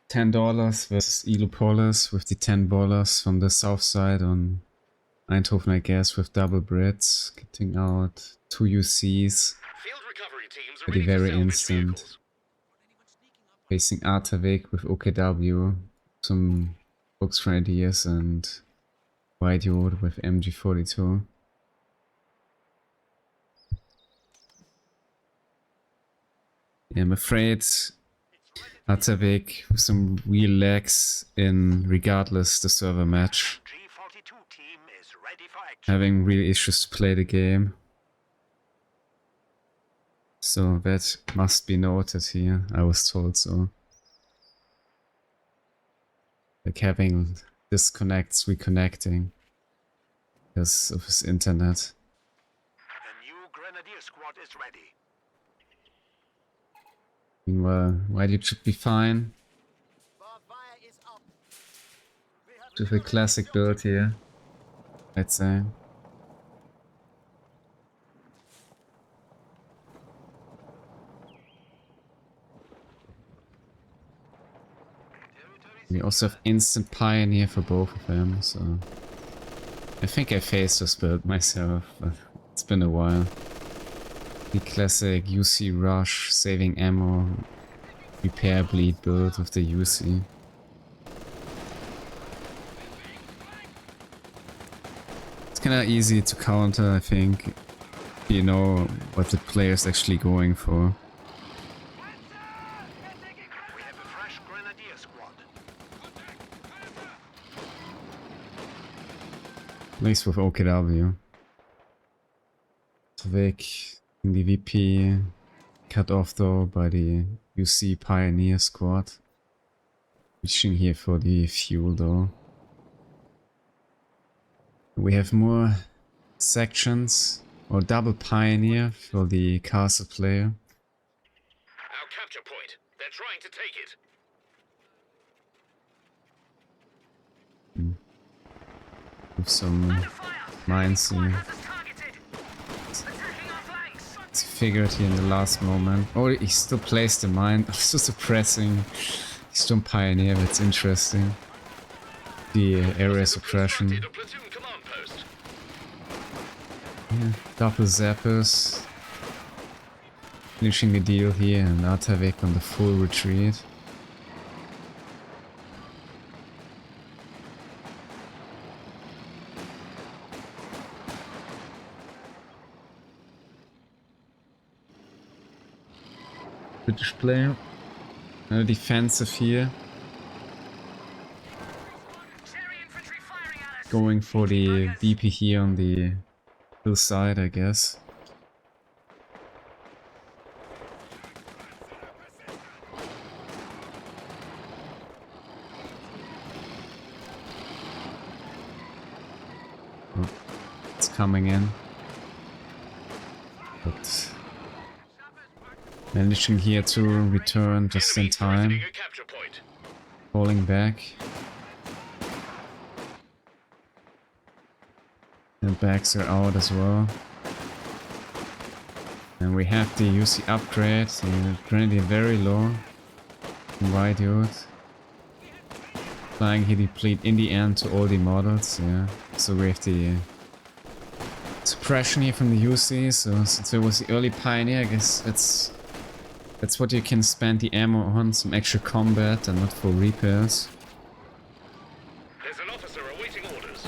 $10 versus Elopolis with the $10 from the south side on Eindhoven, I guess, with double Brits, getting out 2 UCs at the very instant. Facing Artavick with OKW, some Books for Ideas, and Whydude with MG42. Yeah, I'm afraid Artavick with some real lags in regardless the server match. Having real issues to play the game. So that must be noted here, I was told so. Like having disconnects, reconnecting because of his internet. The new Grenadier squad is ready. Meanwhile, Whydude should be fine. With a classic build here, I'd say. We also have instant pioneer for both of them, so I think I faced this build myself, but it's been a while. The classic UC rush, saving ammo, repair bleed build with the UC. It's kinda easy to counter, I think, if you know what the player's actually going for. At least with OKW. Artavick in the VP, cut off though by the UC Pioneer squad. Reaching here for the fuel though. We have more sections, or double Pioneer for the castle player. Our capture point. They're trying to take it. With some mines here. It's figured here in the last moment. Oh, he still placed the mine. So suppressing. He's still Pioneer, that's interesting. The area suppression. Yeah, double zappers. Finishing the deal here, and Artavick on the full retreat. British player. Defensive here. Going for the VP here on the hillside, I guess. Oh, it's coming in. But managing here to return just in time. Falling back. And backs are out as well. And we have the UC upgrade. The Grenadier very low. Whydude. Applying here deplete in the end to all the models. Yeah. So we have the suppression here from the UC. So since it was the early Pioneer, I guess that's what you can spend the ammo on, some extra combat and not for repairs. There's an officer awaiting orders.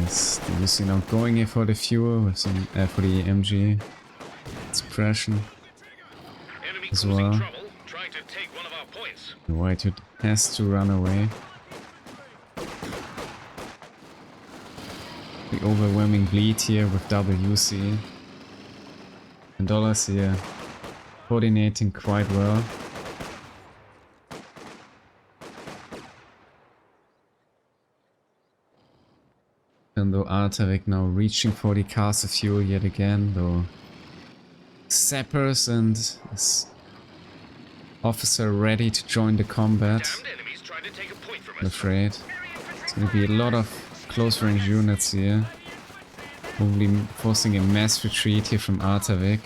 Yes, the UC now going here for the fuel with some for the MG suppression as well. Trying to take one of our points. The Whydude has to run away. The overwhelming bleed here with double UC. And dollars here coordinating quite well. And though Artavick now reaching for the castle fuel yet again, though Sappers and his officer ready to join the combat. I'm afraid it's gonna be a lot of close range units here. Probably forcing a mass retreat here from Artavick.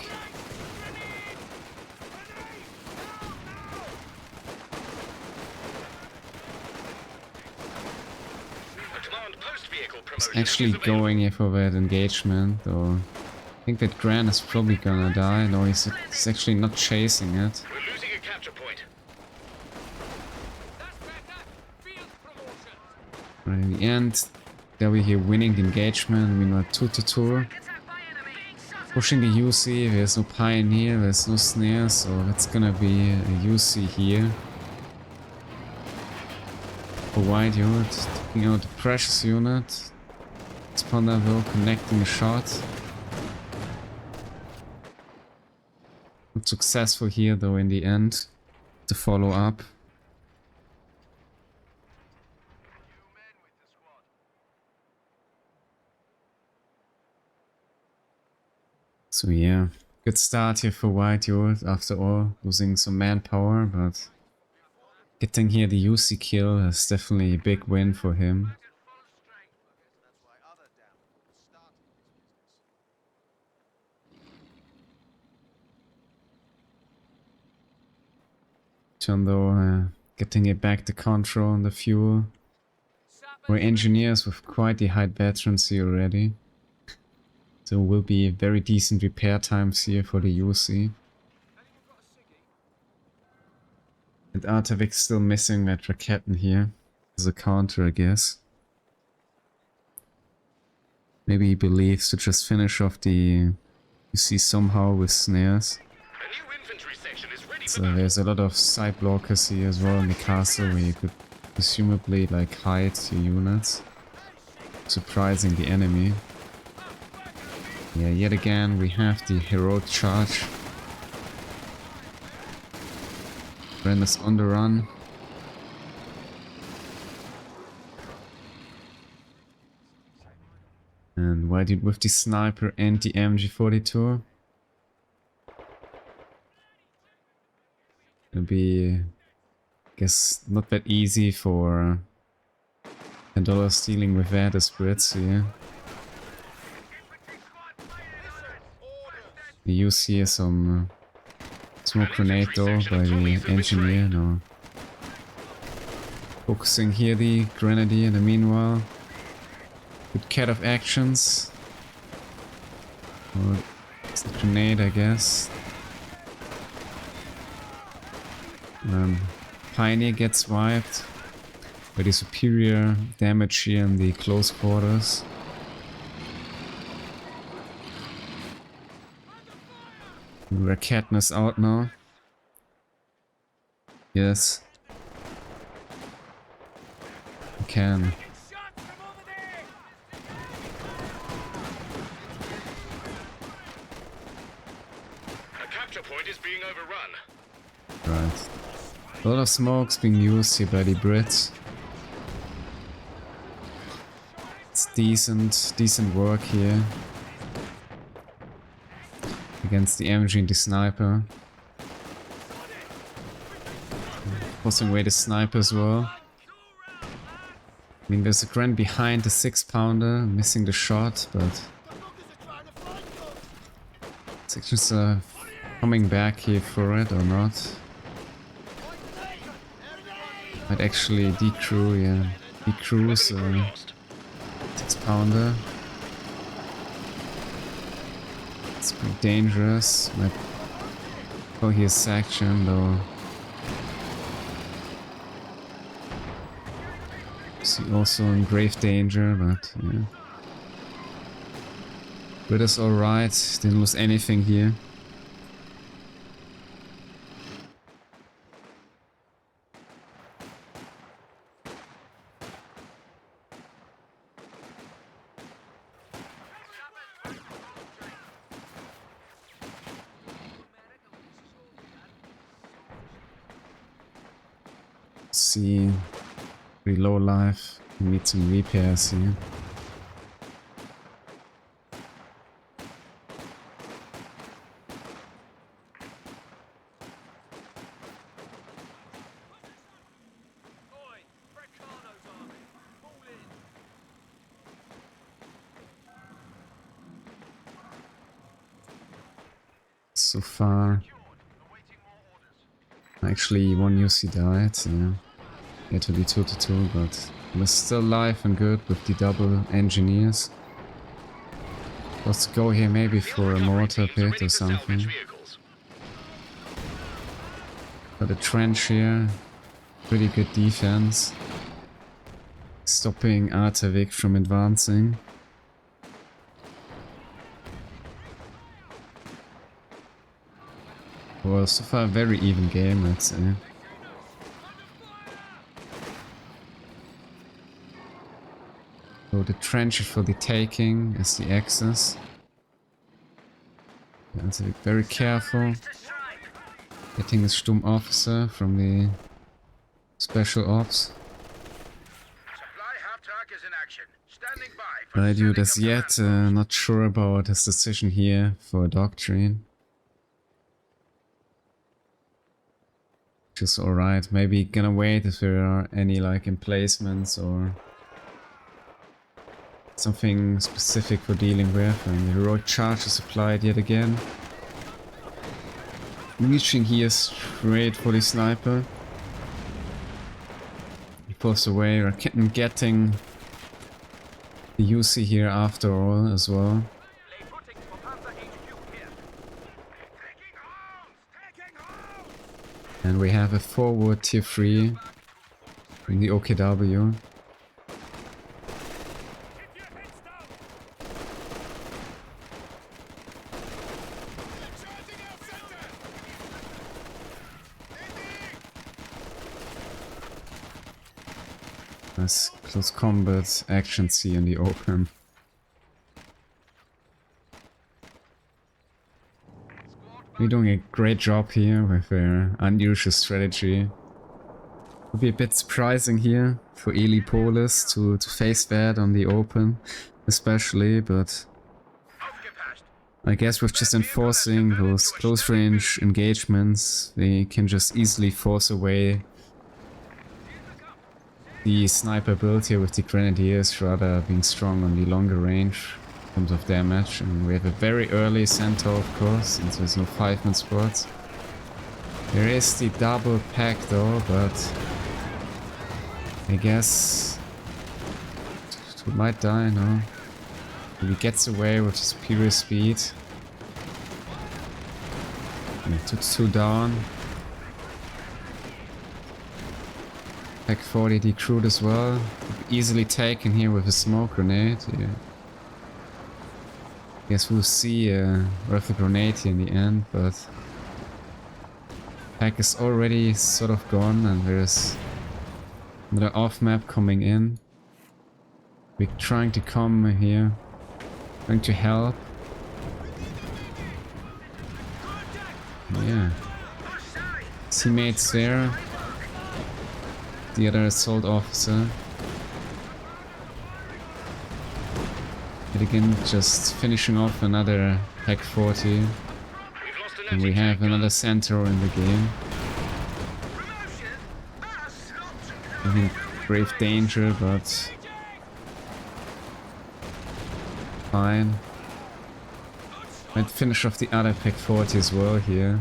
He's promotion actually is available. going here for that engagement, or I think that Gran is probably gonna die. No, he's actually not chasing it. We're losing a capture point. But in the end, they'll be here winning the engagement. We know 2-2. Pushing the UC, there's no Pioneer, there's no Snare, so that's gonna be a UC here. For Whydude, taking out the Precious unit. Spawner though, connecting a shot. Not successful here though in the end, to follow up. So yeah, good start here for Whydude after all, losing some manpower, but getting here the UC kill is definitely a big win for him. John though, getting it back to control on the fuel. We're engineers with quite the high veterancy already. So will be very decent repair times here for the UC. And Artavick still missing that Raketten here. As a counter, I guess. Maybe he believes to just finish off the UC somehow with snares. A new infantry section is ready So for battle. there's a lot of side blockers here as well in the castle where you could presumably like hide your units. Surprising the enemy. Yeah, yet again we have the heroic charge. Ren is on the run. And Whydude with the sniper and the MG42. It'll be, I guess, not that easy for $10 dealing with that as Brits here. We use here some smoke grenade though by the engineer. No. Focusing here the grenadier in the meanwhile. Good cat of actions. Or it's a grenade, I guess. Pioneer gets wiped. By the superior damage here in the close quarters. Raketten is out now. Yes. We can. A capture point is being overrun. Right. A lot of smokes being used here by the Brits. It's decent work here. Against the MG and the sniper. Forcing away the sniper as well. I mean, there's a Grand behind the 6-pounder, missing the shot, but sections are coming back here for it or not. Might actually decrew, yeah. Decrews 6-pounder. It's pretty dangerous. Might go here section though. See, also in grave danger, but yeah. But it's alright, didn't lose anything here. See, pretty low life. Need some repairs here. So far, actually one UC died, yeah. It will be 2-2, but We're still alive and good with the double engineers. Let's go here maybe for a mortar pit or something. Got a trench here. Pretty good defense. Stopping Artavick from advancing. Well, so far a very even game, let's say. So the trench is for the taking as the axis. Artavick very careful. Getting a Sturm officer from the special ops. Whydude as yet not sure about his decision here for a doctrine. Which is alright. Maybe gonna wait if there are any like emplacements or something specific for dealing with. And the heroic charge is applied yet again. Reaching here straight for the sniper. He pulls away, and getting the UC here after all as well. And we have a forward tier 3 in the OKW. Nice close combat action see in the open. We're doing a great job here with our unusual strategy. Would be a bit surprising here for Elice to face that on the open, especially, but I guess with just enforcing those close range engagements, they can just easily force away the sniper build here with the grenadiers, rather being strong on the longer range in terms of damage. And we have a very early center, of course, since there's no 5-man spots. There is the double pack though, but I guess it might die, no? He gets away with superior speed. And took 2 down. Pack 40 decrewed as well. Easily taken here with a smoke grenade. Yeah. Guess we'll see with a grenade here in the end, but pack is already sort of gone and there's another off map coming in. We're trying to come here, trying to help. Yeah. Teammates there. The other assault officer. But again, just finishing off another Pack 40. And we have another centaur in the game. I think grave danger, but fine. Might finish off the other Pack 40 as well here.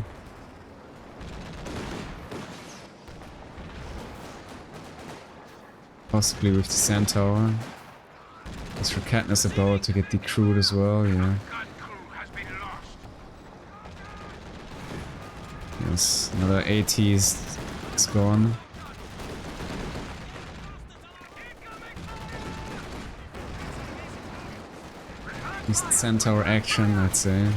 Possibly with the centaur. This Rakatna's about to get decrewed as well, yeah. Yes, another AT is gone. Decent centaur action, I'd say.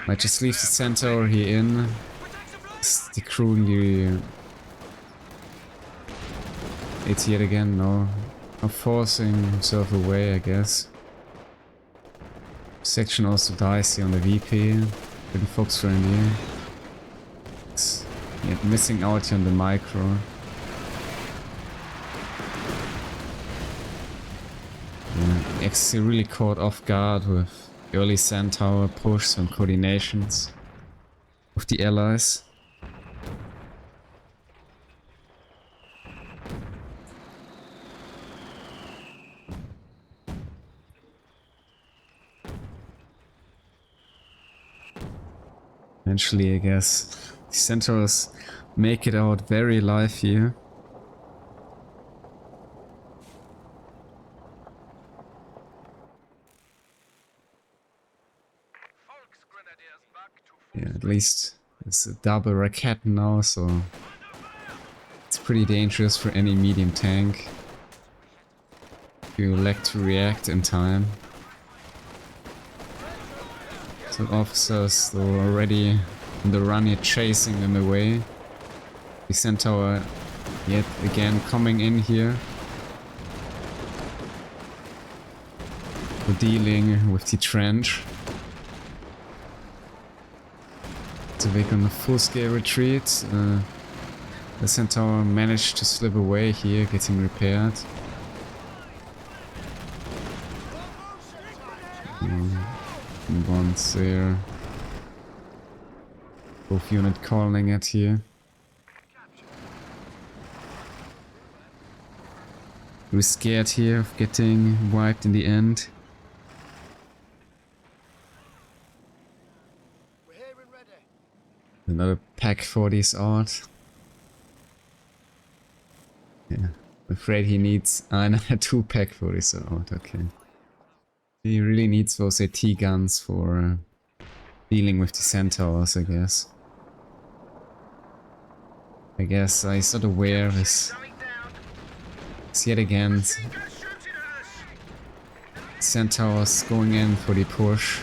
Might just leave the centaur here in. Just decrewing the AT yet again, no. Not forcing himself away, I guess. Section also dies here on the VP. Pretty fox friendly. Yeah, missing out here on the micro. Yeah, X really caught off guard with early centaur push and coordinations with the allies. Eventually, I guess, the centaurs make it out very live here. At least it's a double racket now, so it's pretty dangerous for any medium tank. You lack to react in time. So officers though already on the run here, chasing them away. The Centaur yet again coming in here. We're dealing with the trench. Artavick on a full-scale retreat. The Centaur managed to slip away here, getting repaired. One's there. Both unit calling it here. We're scared here of getting wiped in the end. Another pack 40's out. Yeah, I'm afraid he needs another 2 pack 40's out, okay. He really needs those AT guns for dealing with the Centaurs, I guess. He's not aware of his... Yet again, Centaurs going in for the push.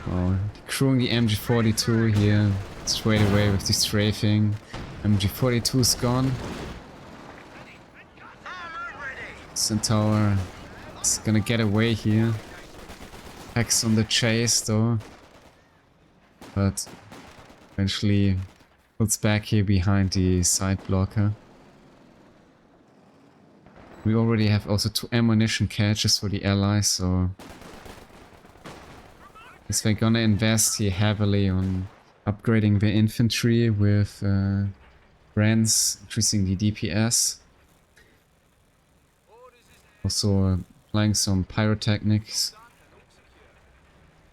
Oh, crewing the MG42 here straight away with the strafing. MG42's gone. Centaur is gonna get away here. Packs on the chase though. But eventually pulls back here behind the side blocker. We already have also 2 ammunition caches for the allies, so guess they're gonna invest here heavily on upgrading the infantry with Brands, increasing the DPS. Also applying some pyrotechnics.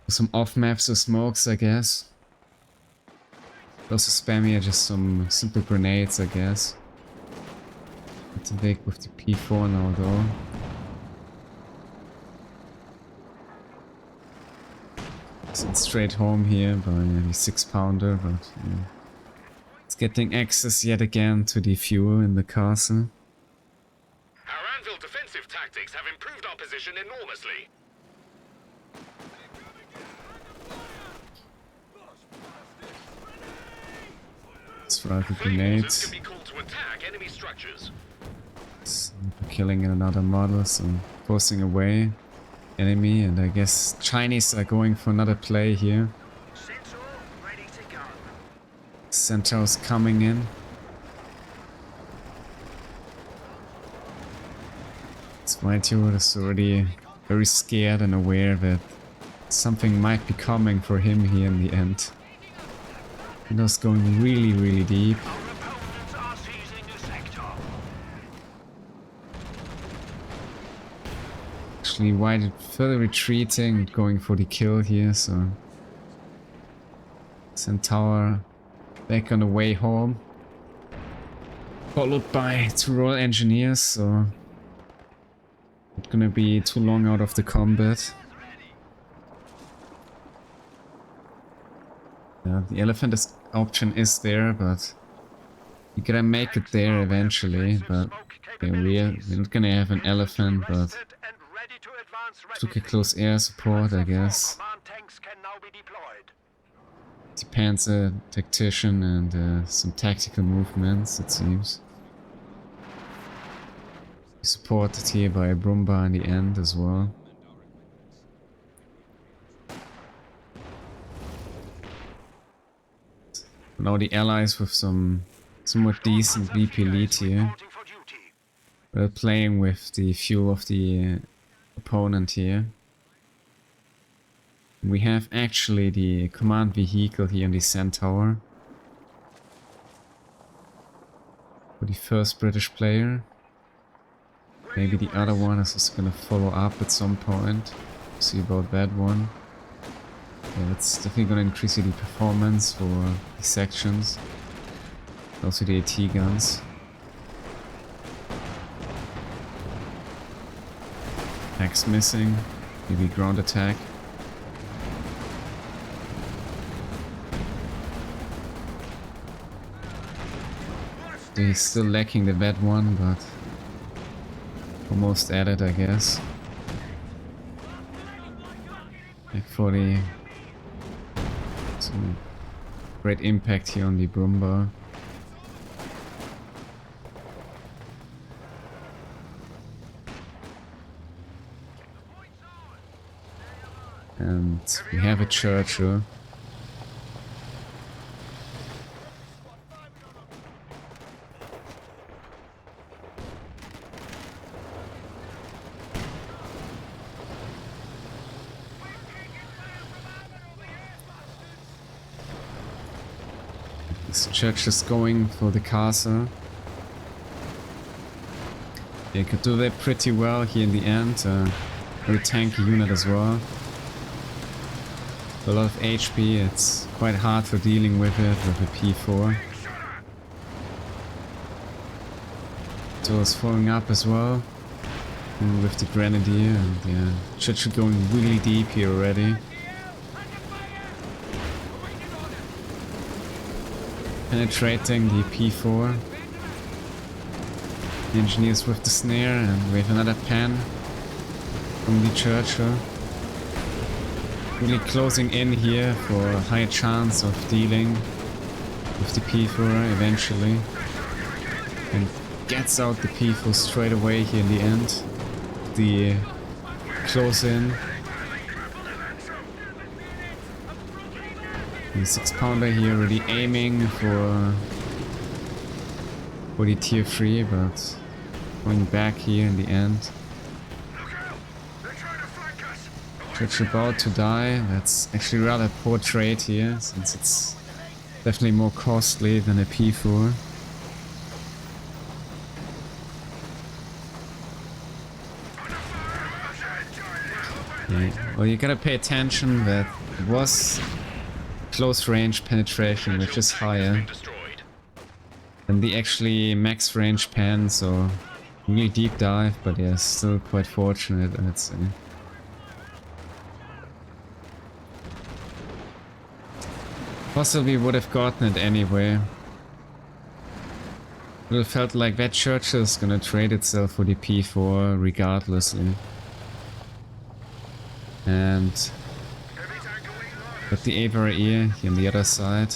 Some off maps or smokes, I guess. Also spam here just some simple grenades, I guess. It's a big with the P4 now though. Sent straight home here by the 6-pounder, but yeah. It's getting access yet again to the fuel in the castle. Our Anvil defensive tactics have improved our position enormously. Let's fire the grenades. Can be called to attack enemy structures. Killing another model, so forcing away enemy, and I guess Chinese are going for another play here. Centaur's coming in. This Whydude is already very scared and aware that something might be coming for him here in the end. Window's going really deep. Actually, Whydude further retreating, going for the kill here, so Centaur back on the way home. Followed by 2 Royal Engineers, so not gonna be too long out of the combat. Yeah, the elephant option is there, but you gotta make it there eventually. But yeah, we're not gonna have an elephant, but took a close air support, I guess. Depends a tactician and some tactical movements, it seems. Supported here by a Brumba in the end as well. Now the allies with some somewhat decent BP lead here. We're playing with the fuel of the opponent here. We have actually the command vehicle here in the Centaur. For the first British player. Maybe the other one is also gonna follow up at some point. See about that one. Yeah, that's definitely gonna increase the performance for the sections. Also the AT guns. Axe missing. Maybe ground attack. So he's still lacking the vet one, but almost at it, I guess. Like 40. Some great impact here on the Brumba. And we have a Churchill. This church is going for the castle. They could do that pretty well here in the end. Very tanky unit as well. A lot of HP, it's quite hard for dealing with it with a P4. So it's following up as well with the Grenadier, and yeah, Churchill going really deep here already. Penetrating the P4. The engineers with the snare, and we have another pen from the Churchill. Really closing in here for a higher chance of dealing with the P4 eventually. And gets out the P4 straight away here in the end. The close in. The 6-pounder here really aiming for the tier 3, but going back here in the end. Church about to die. That's actually rather poor trade here, since it's definitely more costly than a P4. Yeah. Well, you gotta pay attention that it was close range penetration, which is higher than the actually max range pen, so really deep dive, but yeah, still quite fortunate, I'd say. Possibly would have gotten it anyway. It would have felt like that Churchill is gonna trade itself for the P4 regardlessly. And got the Avari here on the other side.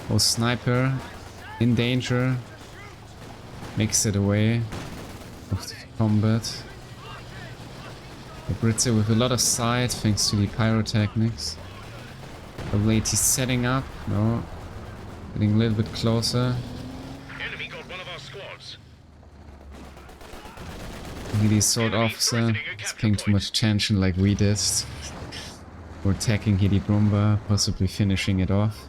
Oh, sniper in danger. Makes it away of the combat. The Britzer with a lot of sight thanks to the pyrotechnics. Late he's setting up. No. Getting a little bit closer. Enemy got one of our squads. The assault officer is paying too much attention like we did. We're attacking Hidi Brumba, possibly finishing it off.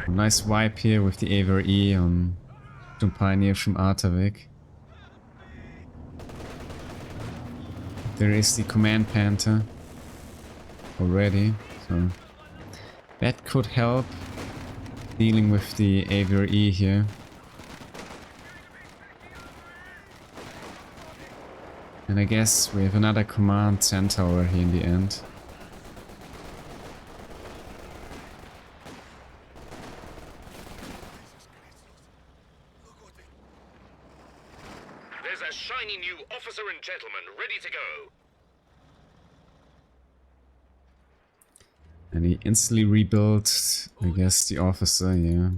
Nice wipe here with the Avari on some pioneers from Artavick. There is the Command Panther already, so that could help dealing with the Avari here. And I guess we have another Command Centaur here in the end. There's a shiny new officer and gentleman ready to go. And he instantly rebuilt, I guess, the officer, yeah.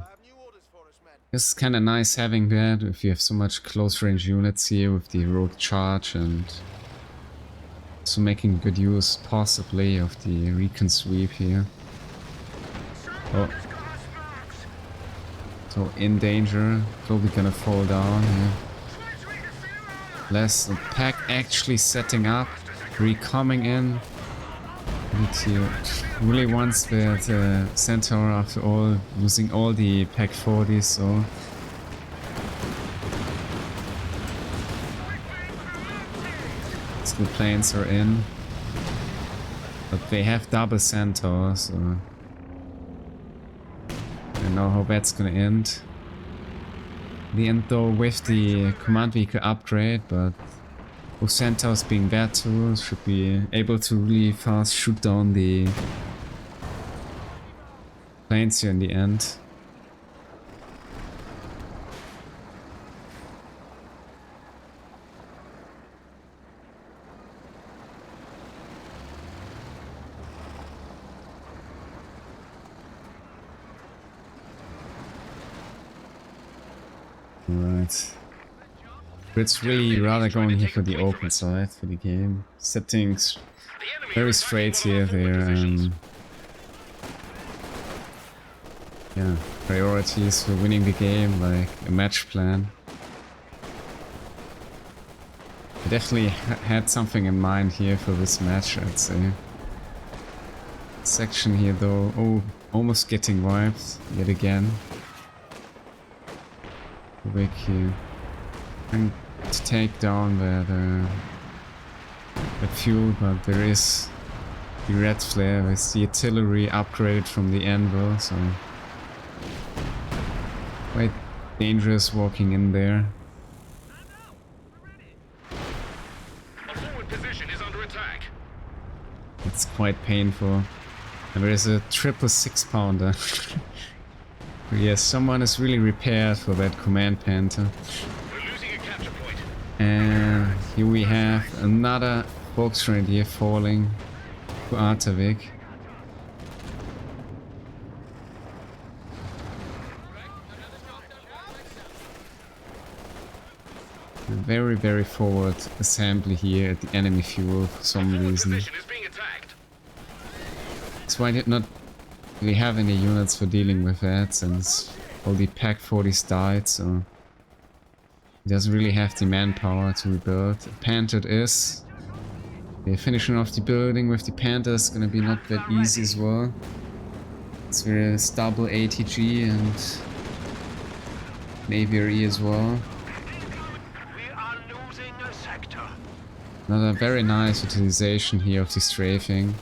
It's kind of nice having that if you have so much close range units here with the heroic charge, and so making good use possibly of the recon sweep here. Oh. So in danger, probably gonna fall down here. Less the pack actually setting up, coming in. He really wants that Centaur after all, losing all the pack 40s, so still planes are in, but they have double Centaur, so I don't know how that's gonna end. In the end though, with the command vehicle upgrade, but With Centaurs being that too, should be able to really fast shoot down the planes here in the end. Alright. It's really rather going here for the open side for the game. Settings very straight here. They're yeah, priorities for winning the game, like a match plan. I definitely had something in mind here for this match, I'd say. Section here though, oh, almost getting wiped yet again. Artavick here. Trying to take down that fuel, but there is the red flare with the artillery upgraded from the anvil, so quite dangerous walking in there. A forward position is under attack. It's quite painful. And there is a triple 6-pounder. Yes, someone is really repaired for that command panther. We're losing a capture point. And here we have another Volksgrenadier falling to Artavick. A very, very forward assembly here at the enemy fuel for some reason. Position is being attacked. That's why I did not really have any units for dealing with that, since all the Pack 40s died, so he doesn't really have the manpower to rebuild. Panther it is. Yeah, finishing off the building with the Panther is gonna be not that easy as well. It's very double ATG and an aviary as well. We are losing a sector. Another very nice utilization here of the strafing.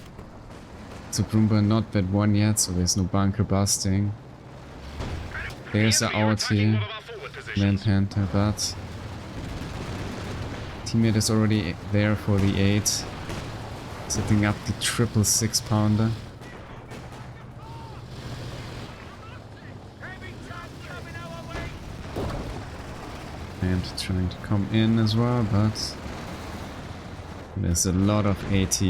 So Brumba not that one yet, so there's no bunker busting. There's a out here, Man Panther, but teammate is already there for the 8, setting up the triple 6-pounder. And trying to come in as well, but there's a lot of AT.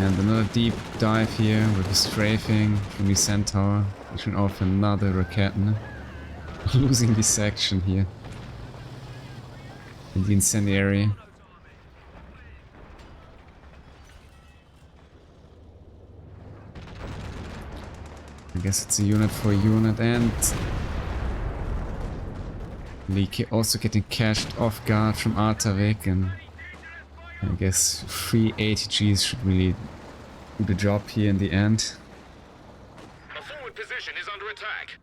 And another deep dive here with the strafing from the Centaur, pushing off another Raketen. Losing the section here. In the incendiary. I guess it's a unit for a unit, and Elice also getting cashed off guard from Artavick, and I guess 3 ATGs should really do the job here in the end. A forward position is under attack.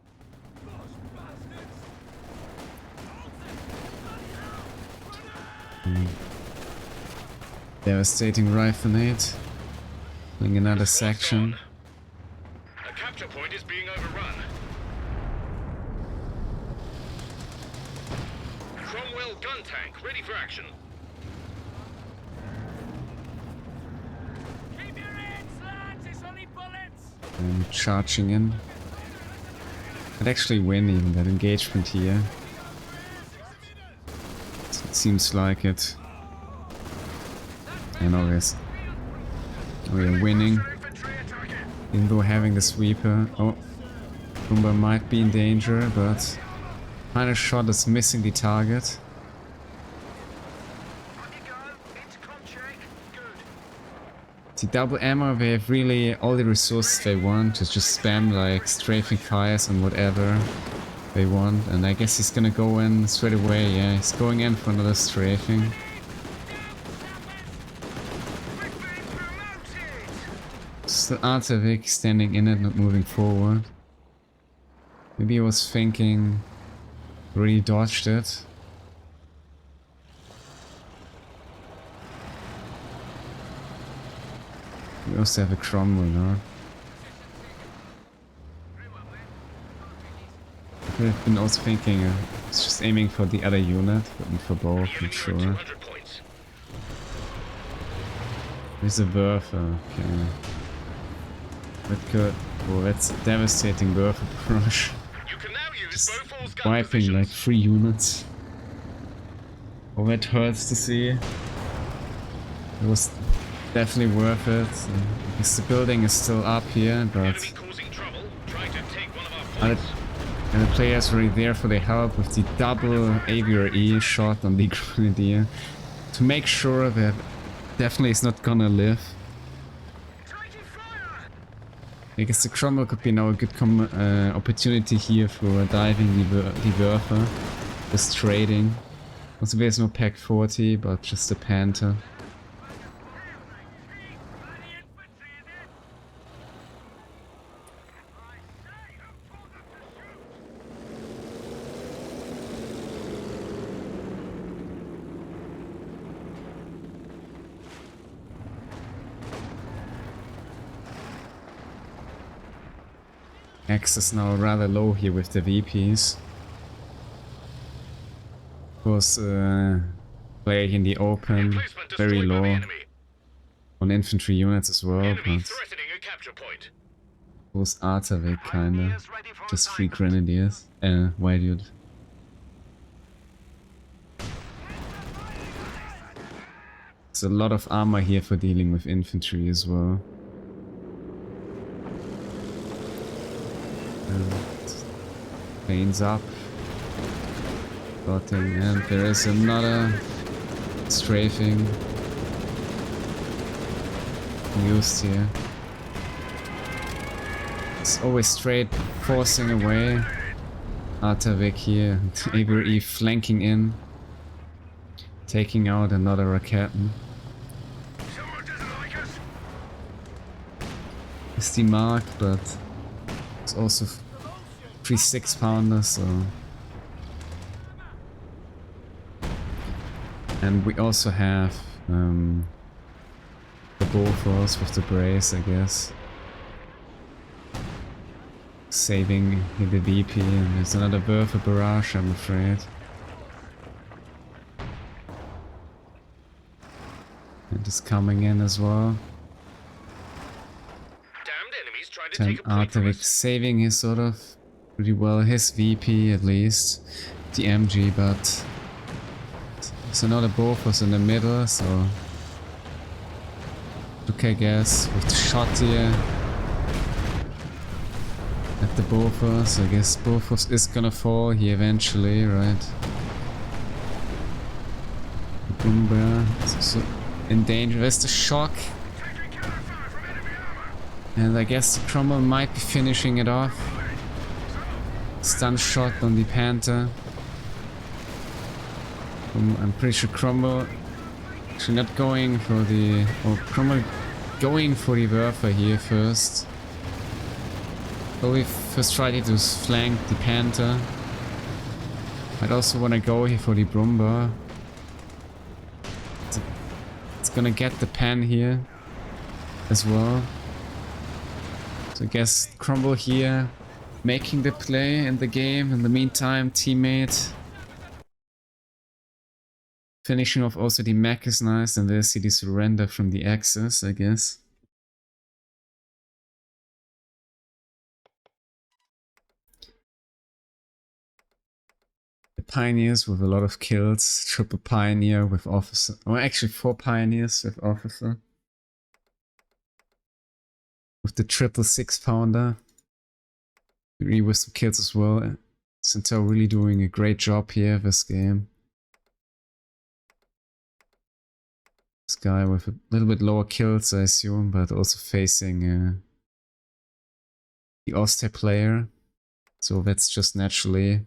Devastating riflenade. Pulling another section. A capture point is being overrun. Cromwell gun tank ready for action. Keep your heads, lads. It's only bullets. And charging in. I'd actually win even that engagement here. It seems like it. I know this. We are winning. Even though having the sweeper. Oh, Brumba might be in danger, but final shot is missing the target. The double ammo, they have really all the resources they want to just spam like strafing fires and whatever they want. And I guess he's gonna go in straight away. Yeah, he's going in for another strafing. Still Artavick standing in it, not moving forward. Maybe he was thinking, already dodged it. We also have a Cromwell now. could have been also thinking it's just aiming for the other unit, but not for both, I'm sure. 200 points. There's a Werfer, okay. That could... Oh, that's a devastating Werfer crush. You can now use Just Bofors gun wiping like positions. 3 units. Oh, that hurts to see. It was definitely worth it. I guess the building is still up here, but Enemy causing trouble, trying to take one of our other, points. and the players were there for the help with the double AVRE shot on the Grenadier to make sure that definitely is not gonna live. I guess the Cromwell could be now a good opportunity here for diving the Werfer, just trading. Also there's no Pack 40, but just a Panther. X is now rather low here with the VPs. Of course, player in the open, Emplacement very destroyed by the low enemy. on infantry units as well, Enemy but threatening a capture point. was Artavick kinda, just 3 grenadiers, Whydude. There's a lot of armor here for dealing with infantry as well. And planes up. Plotting, and there is another strafing used here. It's always straight forcing away. Artavick here, AVRE flanking in, taking out another Raketen. It's the mark, but it's also 3 6-pounder, so. And we also have the Bofors with the brace, I guess. Saving the VP, and there's another Werfer barrage, I'm afraid. And it's coming in as well. Damned enemies trying to And take a point from Artavick us. saving his sort of pretty well, his VP at least, the MG, but there's another Bofors in the middle, so okay, I guess with the shot here at the Bofors, I guess Bofors is gonna fall here eventually, right? Boomber is also in danger. There's the shock. And I guess Cromwell might be finishing it off. Stun shot on the Panther. I'm pretty sure Cromwell actually not going for the... Oh, Cromwell going for the Werfer here first. Probably first try to flank the Panther. I'd also want to go here for the Brumber. It's gonna get the pen here as well. So I guess Cromwell here making the play in the game. In the meantime, teammate finishing off also the mech is nice, and there's the surrender from the Axis, I guess. The Pioneers with a lot of kills, triple Pioneer with Officer, or actually 4 Pioneers with Officer. With the triple 6-pounder. Really with some kills as well. Centaur really doing a great job here this game. This guy with a little bit lower kills, I assume, but also facing the Oster player. So that's just naturally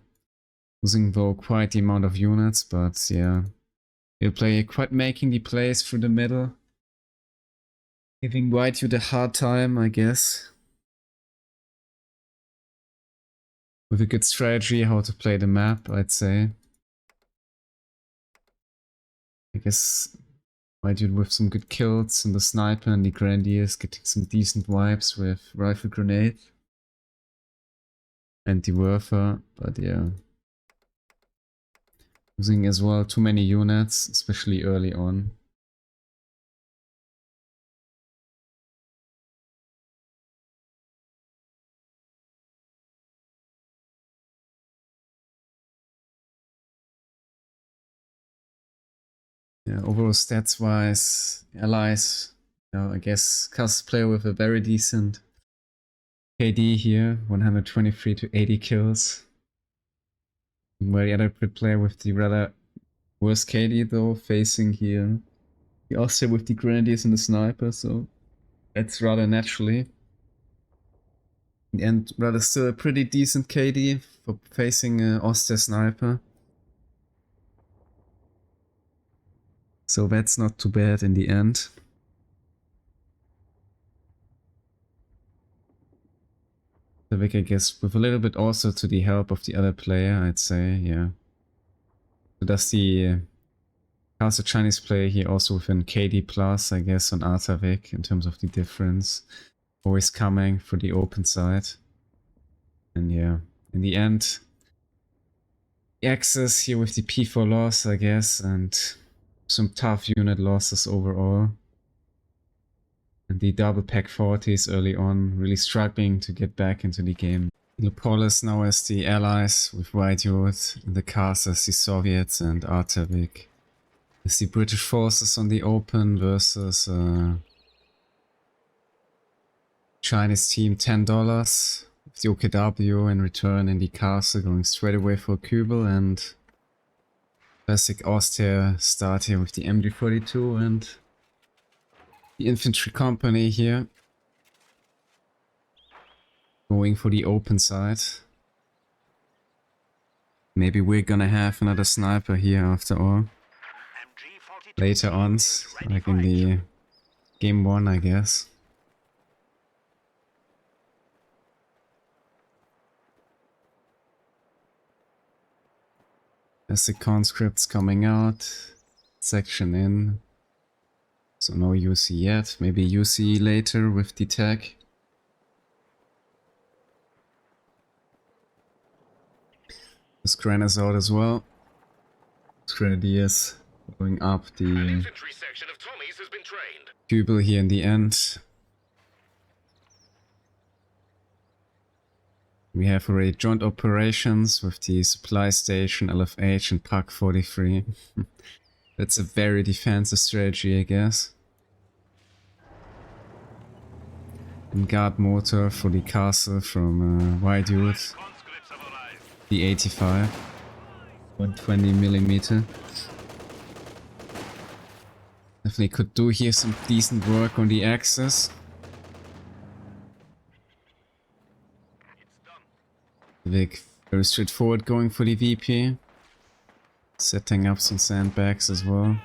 losing though quite the amount of units, but yeah. He'll play quite making the plays through the middle. Giving Whydude a hard time, I guess. With a good strategy how to play the map, I'd say. I guess Whydude with some good kills and the sniper and the grenadiers getting some decent wipes with rifle grenade. anti-werfer, but yeah. Using as well too many units, especially early on. Yeah, overall stats wise, Elice, I guess Cast player with a very decent KD here, 123 to 80 kills. While the other player with the rather worse KD though, facing here the Austria with the Grenadiers and the Sniper, so that's rather naturally. And rather still a pretty decent KD for facing Austria Sniper. So that's not too bad in the end. Artavick, I guess, with a little bit also to the help of the other player, I'd say, yeah. So does the Castle Chinese player here also with an KD plus, I guess, on Artavick in terms of the difference. Always coming for the open side. And yeah, in the end, the Axis here with the P4 loss, I guess, and some tough unit losses overall. And the double pack 40s early on, really struggling to get back into the game. Leopolis now as the allies with Whydude, and the castle as the Soviets and Artavick. As the British forces on the open versus Chinese team $10 with the OKW in return in the castle going straight away for Kübel, and classic Austria start here with the MG42 and the infantry company here going for the open side. Maybe we're gonna have another sniper here after all. Later on, like in the game 1, I guess. As the conscripts coming out, section in. So no UC yet, maybe UC later with the tech. The Grenadiers out as well. Grenadiers going up the infantry section of Tommies has been trained. Kübel here in the end. We have already joint operations with the supply station, LFH and PAK 43. That's a very defensive strategy, I guess. And guard motor for the castle from Whydude. The 85. 120mm. Definitely could do here some decent work on the axis. Vic, very straightforward going for the VP. Setting up some sandbags as well.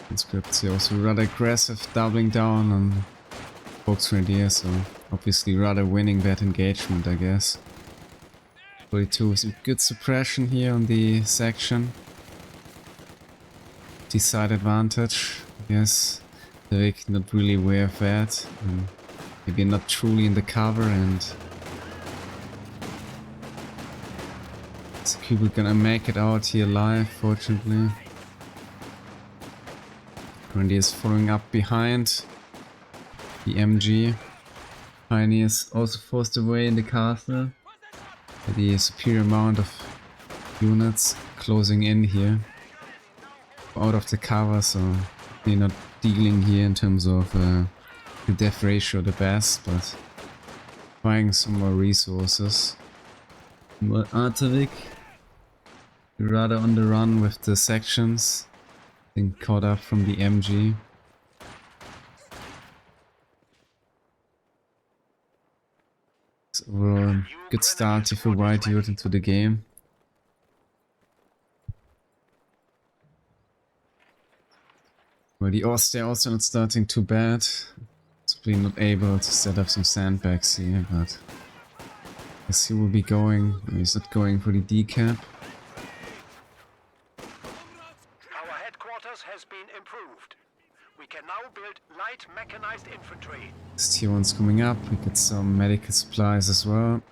Conscripts here also rather aggressive, doubling down on Volksgrenadier, so obviously rather winning that engagement, I guess. 42 with some good suppression here on the section. Side advantage, I guess. They're not really aware of that. Maybe not truly in the cover, and so people gonna make it out here alive, fortunately. Grenadiers following up behind. The MG. Pioneers also forced away in the castle. The superior amount of units closing in here. Out of the cover, so they're not dealing here in terms of the death ratio the best, but buying some more resources. But Artavick rather on the run with the sections, being caught up from the MG. So overall, good start here for Whydude into the game. Well, the Austria also not starting too bad. Simply not able to set up some sandbags here, but I guess he will be going. He's not going for the decap. Our headquarters has been improved. We can now build tier 1's coming up. We get some medical supplies as well.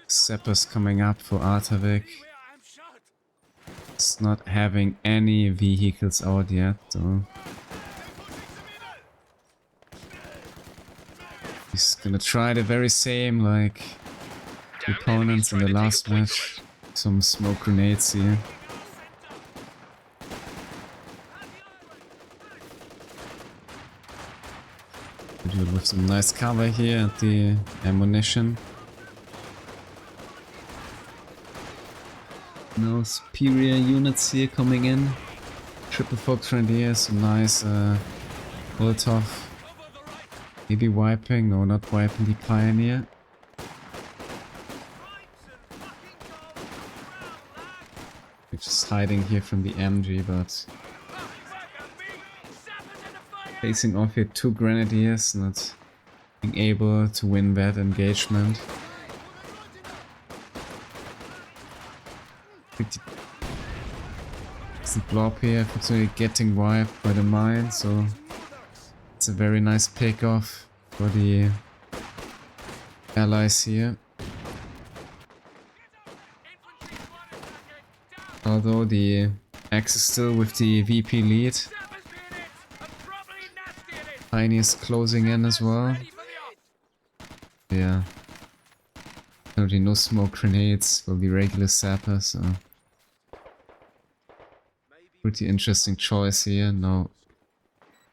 Sappers coming up for Artavick. It's not having any vehicles out yet, though. He's gonna try the very same, like the opponents in the last match. Some smoke grenades here. With some nice cover here at the ammunition. No superior units here coming in. Triple Fox Grenadier, some nice Molotov. Maybe wiping, no, not wiping the Pioneer. We're just hiding here from the MG, but facing off here 2 Grenadiers, not being able to win that engagement. Pretty decent blob here, unfortunately getting wiped by the mine, so it's a very nice pick off for the allies here. Although the Axe is still with the VP lead. Pioneer's closing in as well. Yeah. Already no smoke grenades for the regular sapper, so pretty interesting choice here. Now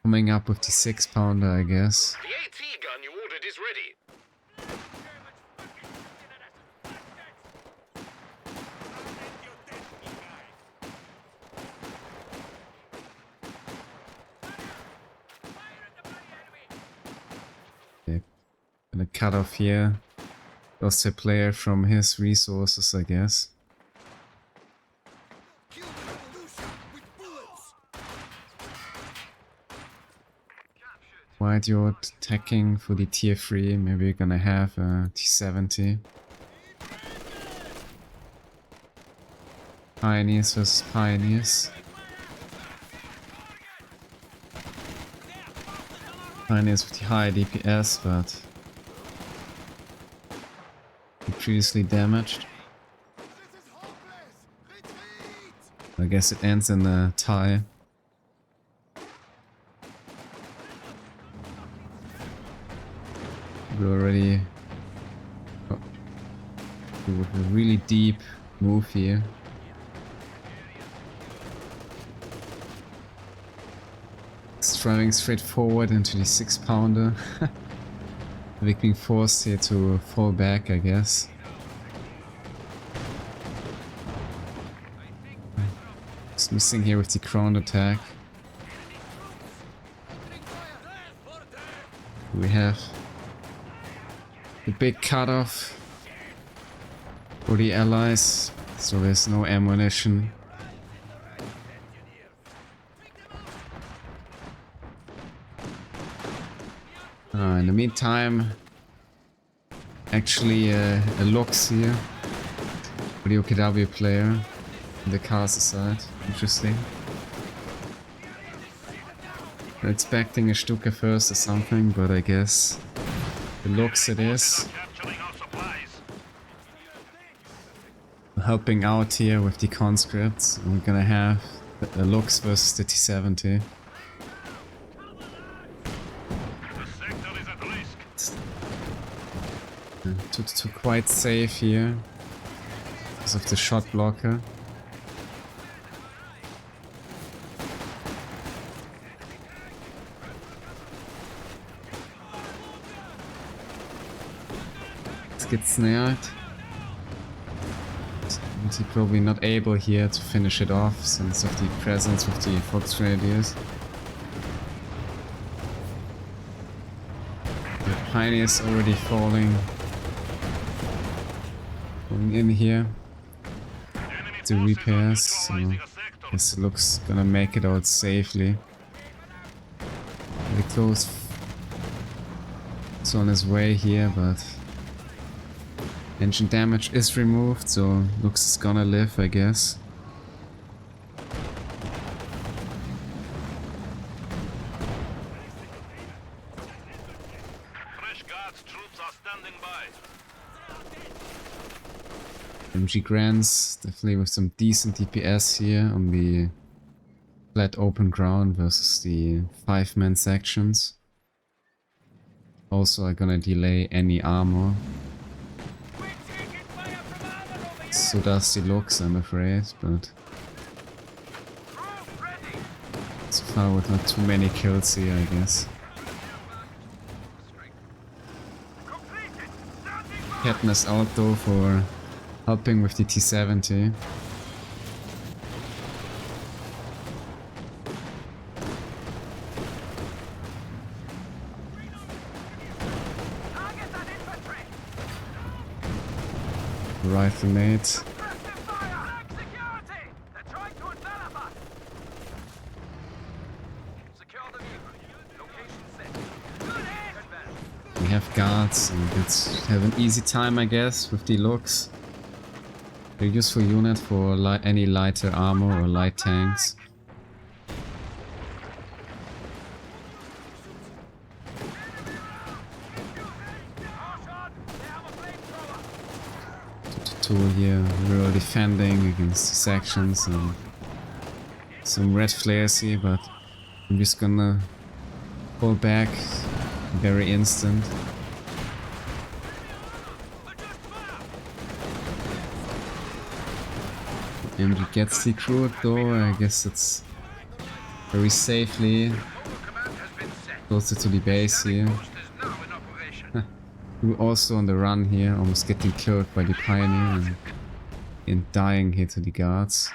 coming up with the 6-pounder, I guess. The AT gun you ordered is ready. Okay. Gonna cut off here. Lost a player from his resources, I guess. Whydude attacking for the tier 3, maybe we're gonna have a T70. Pioneers versus Pioneers. Pioneers with the high DPS, but previously damaged. I guess it ends in a tie. We already with a really deep move here. It's driving straight forward into the 6-pounder. Vic being forced here to fall back, I guess. Just missing here with the ground attack. We have the big cutoff for the allies, so there's no ammunition. In the meantime, actually a Lux here for the OKW player on the caster side. Interesting. We're expecting a Stuka first or something, but I guess the Lux it is. Helping out here with the conscripts. We're gonna have a Lux versus the T70. Took quite safe here because of the shot blocker. Let's get snared. He's probably not able here to finish it off since of the presence with the Fox Grenadiers. The Pioneer's already falling. Going in here to repairs, so I guess it looks gonna make it out safely. Very close. It's on his way here, but engine damage is removed, so looks is gonna live, I guess. Guards troops are standing by. MG Grants, definitely with some decent DPS here on the flat open ground versus the 5-man sections. Also are gonna delay any armor. So does the looks, I'm afraid, but so far with not too many kills here, I guess. Katniss out though for helping with the T-70. Riflemate. We have guards and it's have an easy time, I guess, with the looks. They're a useful unit for any lighter armor or light tanks. Tool here, we're defending against the sections and some red flares here, but I'm just gonna pull back very instant. And we get secret though, I guess it's very safely closer to the base here. We're also on the run here, almost getting killed by the Pioneer and dying here to the guards.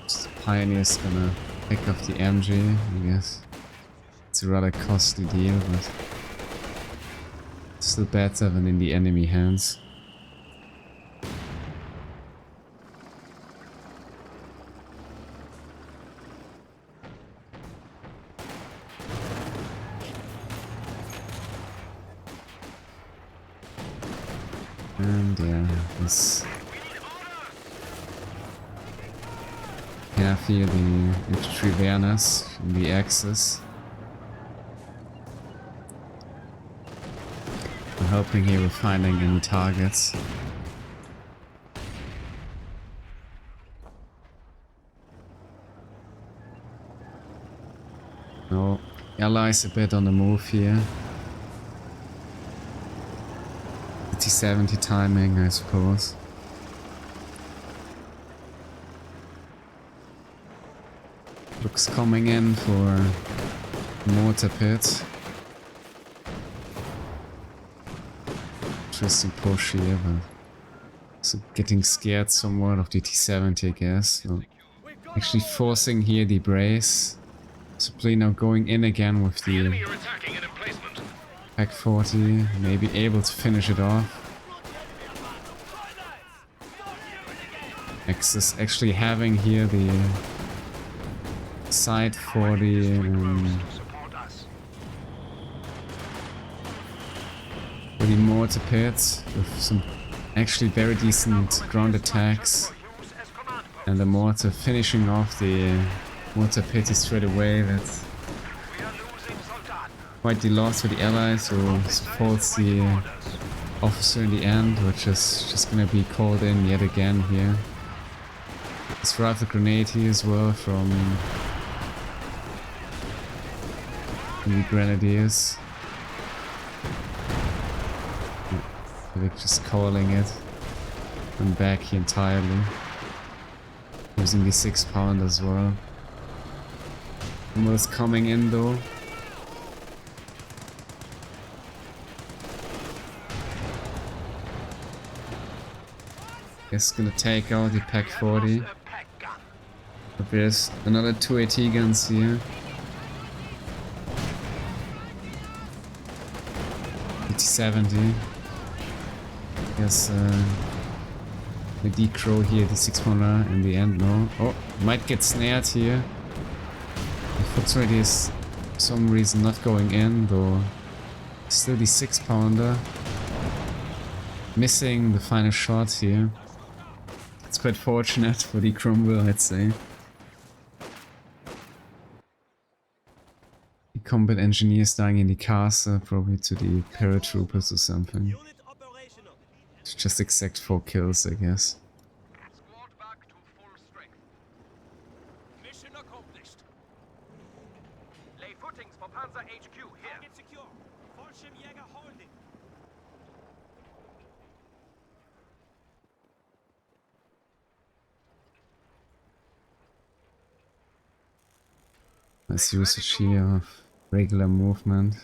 So the Pioneer's gonna pick up the MG, I guess. It's a rather costly deal, but still better than in the enemy hands. And yeah, this have here the infantry awareness in the axis. We're helping here with finding any targets. No, Elice a bit on the move here. T-70 timing, I suppose. Looks coming in for mortar pit. Interesting push here, but so getting scared somewhat of the T-70, I guess. So actually forcing here the brace. Simply now going in again with the Pack 40, maybe able to finish it off. Axis actually having here the site for the mortar pits with some actually very decent ground attacks, and the mortar finishing off the mortar pit straight away. That's quite the loss for the Allies, who supports the officer in the end, which is just gonna be called in yet again here. Let's rifle grenade here as well from the Grenadiers. They're just calling it. And back here entirely. Using the 6-pounder as well. Almost coming in though. It's gonna take out the Pack 40. But there's another 2 AT guns here. T-70. Yes, the D-Crow here, the 6-pounder in the end, no. Oh, might get snared here. The Fox Ready is for some reason not going in, though. Still the 6-pounder. Missing the final shot here. It's quite fortunate for the Cromwell, I'd say. The combat engineers dying in the castle, probably to the paratroopers or something. It's just exact 4 kills, I guess. Squad back to full strength. Mission accomplished. Lay footings for Panzer HQ here. Target secure. Fallschirmjäger holding. Nice usage here of regular movement.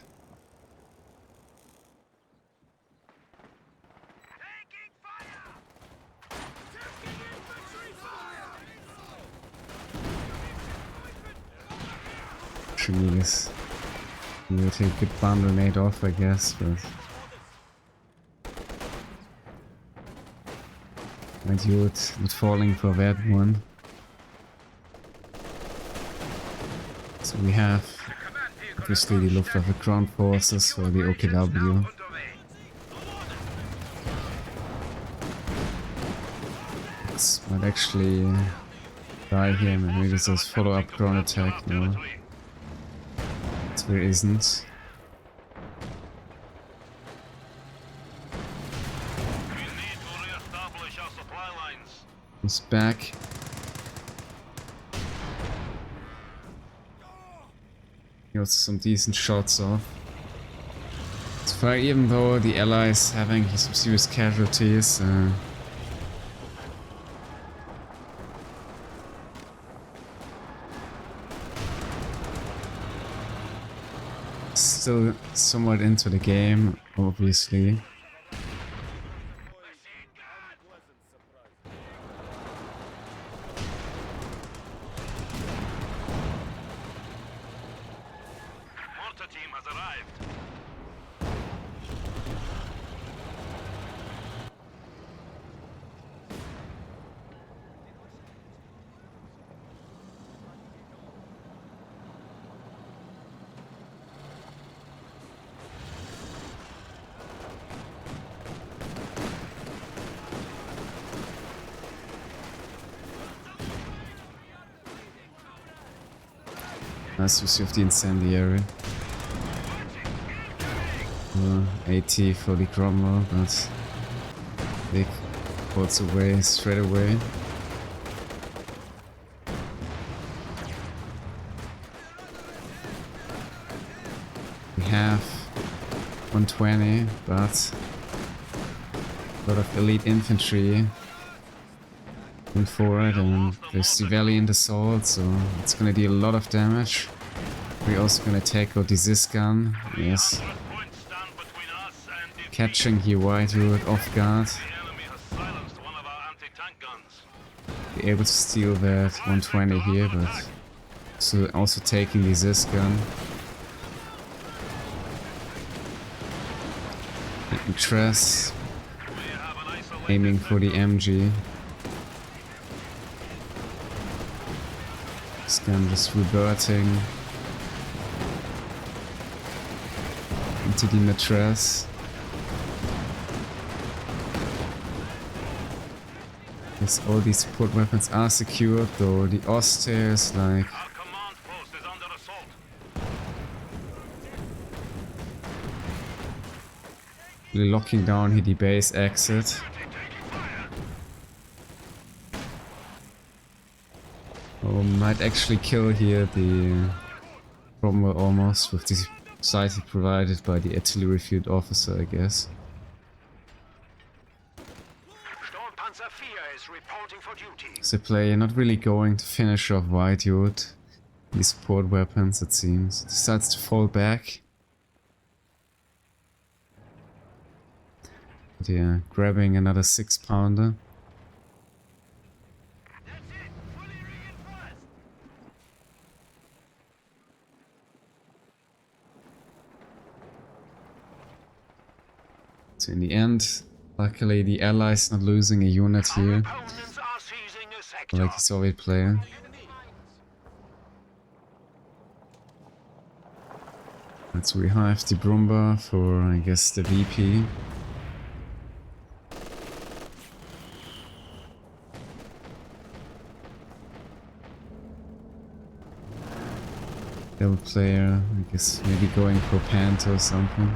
Taking fire! Actually, this will take a good bundle made off, I guess, but Whydude not falling for that one. So we have obviously the Luftwaffe ground forces for the OKW. This might actually die here, maybe this is follow-up ground attack, no. There isn't. We need to re-establish our supply lines. He's back. He got some decent shots off. So far, even though the Allies having some serious casualties, still somewhat into the game, obviously. Mortar team has arrived. Nice use of the incendiary. 80 for the Cromwell, but Vic pulls away straight away. We have 120, but a lot of elite infantry going forward, and there's the Valiant Assault, so it's gonna deal a lot of damage. We're also gonna take out the Zis gun, yes. Points stand between us and defeat. Catching here Whydude off guard. The enemy has silenced one of our anti-tank guns. Be able to steal that 120 here, but so also taking the Zis gun. And Tress We have an isolated aiming for the MG. This gun just reverting into the mattress. Yes, all these support weapons are secured, though the Oster is like Our command post is under assault. really locking down here the base exit. Oh, might actually kill here the Cromwell almost with the sight provided by the artillery field officer, I guess. Sturmpanzer 4 is reporting for duty. So player not really going to finish off Whydude. These support weapons, it seems. Decides to fall back. But yeah, grabbing another 6-pounder. That's it. Fully reinforced. So in the end, luckily the Allies not losing a unit here, Opponents are seizing a sector. like the Soviet player. Let's rehive the Brumba for, I guess, the VP. Devil player, I guess maybe going for Panther or something.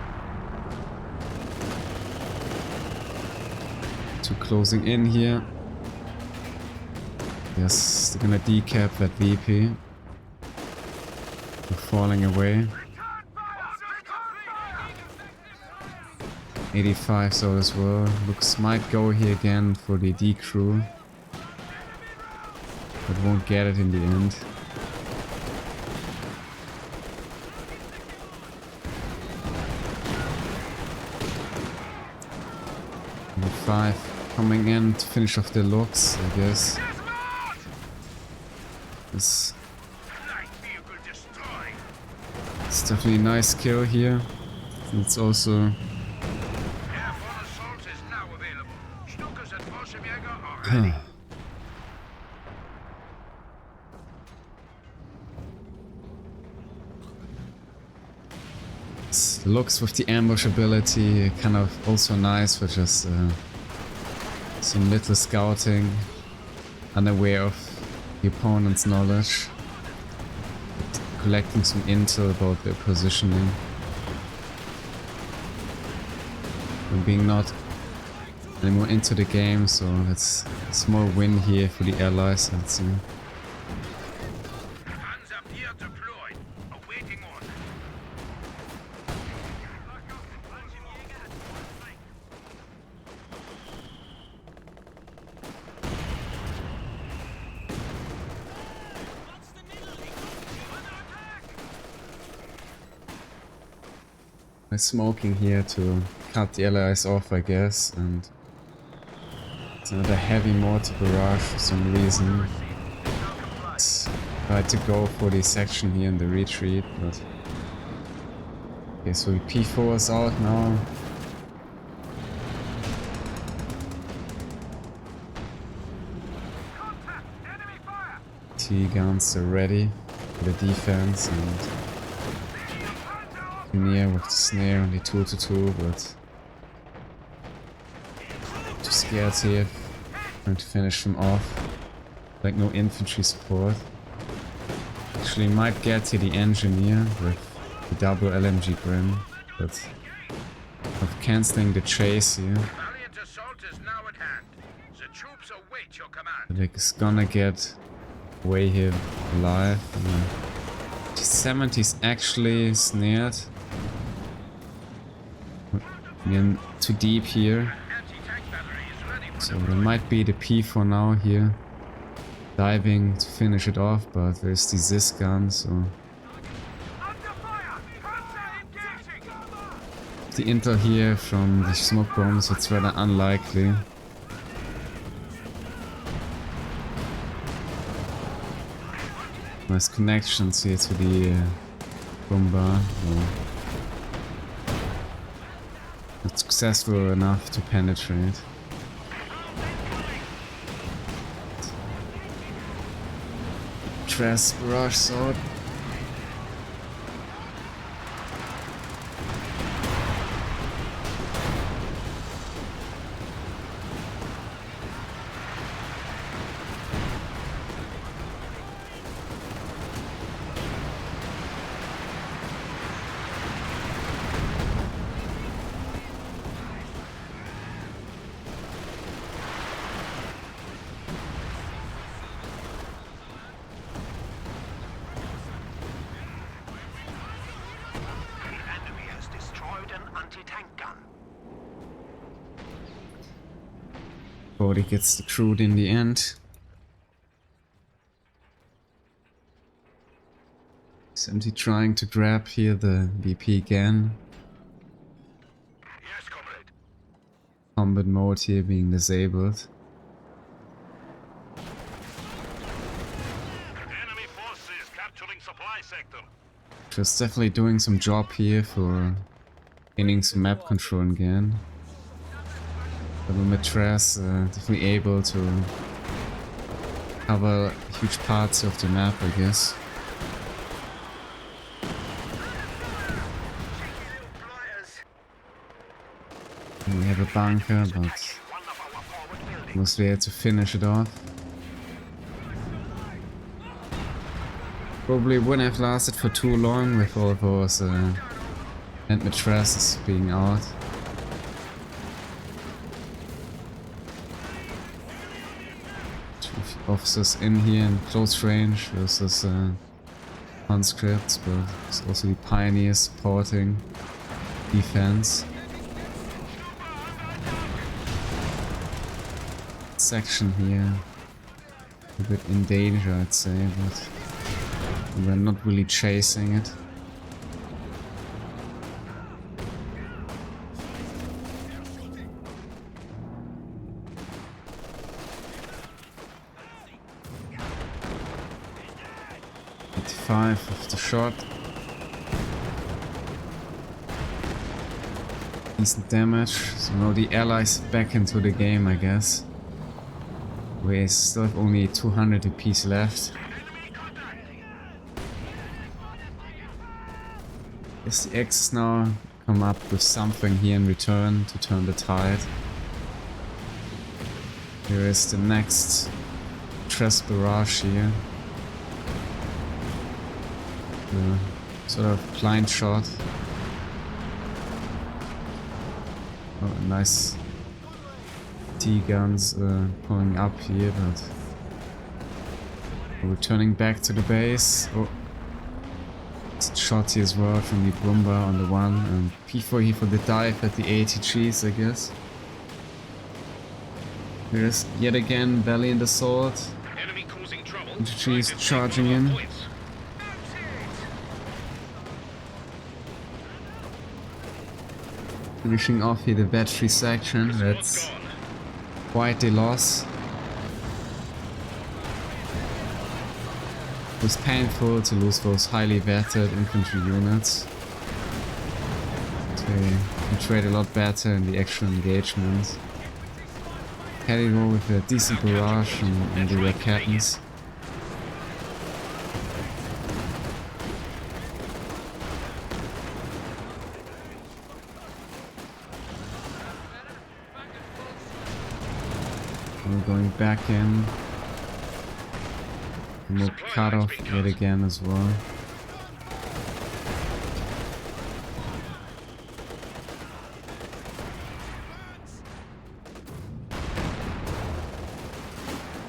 So closing in here. Yes, they're gonna decap that VP. They're falling away. 85 so as well. Looks might go here again for the D crew. But won't get it in the end. 5 coming in to finish off the looks, I guess. It's definitely a nice kill here. It's also looks with the ambush ability kind of also nice for just some little scouting, unaware of the opponent's knowledge, but collecting some intel about their positioning, and being not anymore into the game, so it's a small win here for the allies, I'd say. Smoking here to cut the allies off, I guess, and it's another heavy mortar barrage for some reason. Tried to go for the section here in the retreat, but okay, so P4 is out now. T-guns are ready for the defense, and near with the snare on the 2-2, but too scared here, trying to finish him off. Like no infantry support. Actually might get to the engineer with the double LMG Grim, but of cancelling the chase here. Like is gonna get away here alive. The 70's actually snared. We're too deep here, so there might be the P for now here, diving to finish it off, but there's the Zis gun, so the intel here from the smoke bombs, it's rather unlikely. Nice connections here to the bomber. Not successful enough to penetrate. Tress barrage sword. Body gets the crude in the end. 70 trying to grab here the VP again. Yes, comrade. Combat mode here being disabled. Enemy forces capturing supply sector. Just definitely doing some job here for gaining some map control again. Double Mattress definitely able to cover huge parts of the map, I guess. And we have a bunker, but mostly had to finish it off. Probably wouldn't have lasted for too long with all those and mattresses being out. Two officers in here in close range versus conscripts, but it's also the pioneers supporting defense. Section here a bit in danger, I'd say, but we're not really chasing it. Of the shot. Decent damage. So now the allies back into the game, I guess. We still have only 200 apiece left. Guess the Axis now come up with something here in return to turn the tide. Here is the next Tress Barrage here. Sort of blind shot. Oh, nice T-guns pulling up here, but returning back to the base. Oh, it's shot here as well from the Brumba on the one, and P4 here for the dive at the ATGs, I guess. Here's yet again Valiant Assault. ATGs charging in. Finishing off here the battery section, that's quite a loss. It was painful to lose those highly vetted infantry units. They portrayed a lot better in the actual engagement. Caligo with a decent barrage and the red captains. We're going back in. And we'll cut off yet again as well.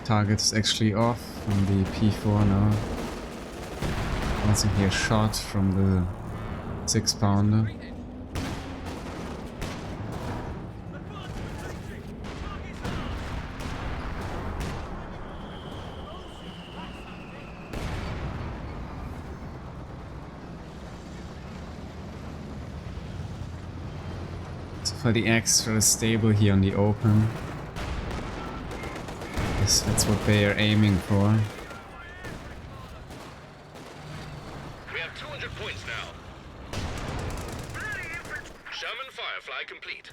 Target is actually off from the P4 now. Also here a shot from the 6-pounder. For the extra stable here on the open. Yes, that's what they are aiming for. We have 200 points now. Sherman Firefly complete.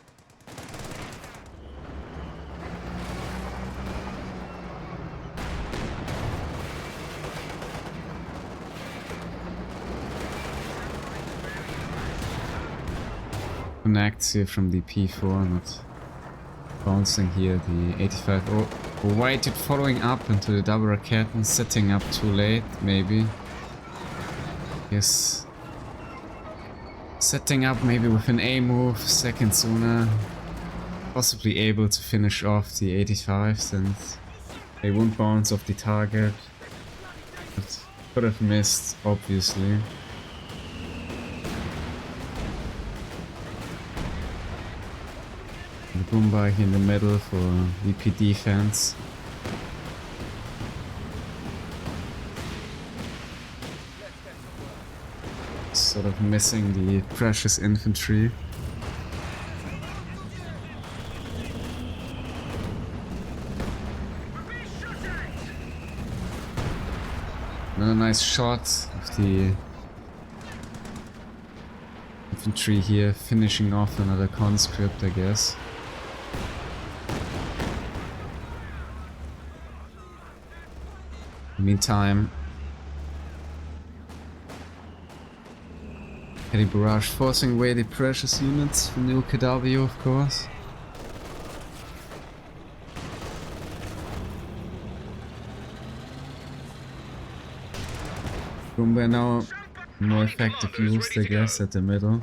Connects here from the P4, not bouncing here the 85. Oh, Whydude following up into the double racket and setting up too late, maybe. Yes. Setting up maybe with an A move, second sooner. Possibly able to finish off the 85 since they won't bounce off the target. But could have missed, obviously. The Boomba here in the middle for VP defense. Sort of missing the precious infantry. Another nice shot of the infantry here, finishing off another conscript, I guess. Meantime, heavy barrage forcing away the precious units from the OKW, of course. Rumba now more effective used, I guess, at the middle.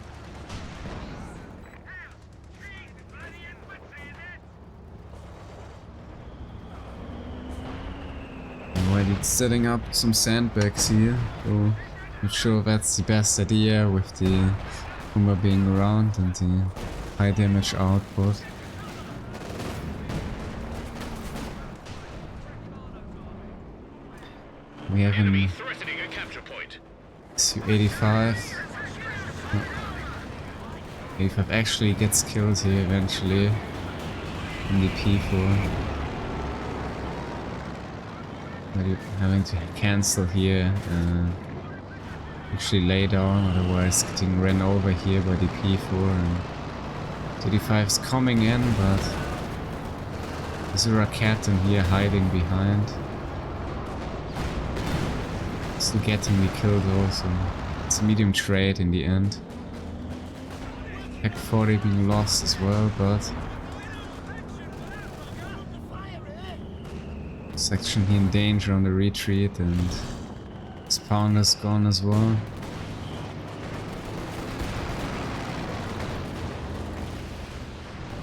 Already setting up some sandbags here, so I'm sure that's the best idea with the Rumba being around and the high damage output. We have an Su-85. 85 actually gets killed here eventually in the P4. But you're having to cancel here, actually lay down, otherwise getting ran over here by the P4. And 85's coming in, but there's a Raket in here hiding behind. Still getting me killed also. It's a medium trade in the end. Tech 40 being lost as well, but section here in danger on the retreat, and his Pounder's gone as well.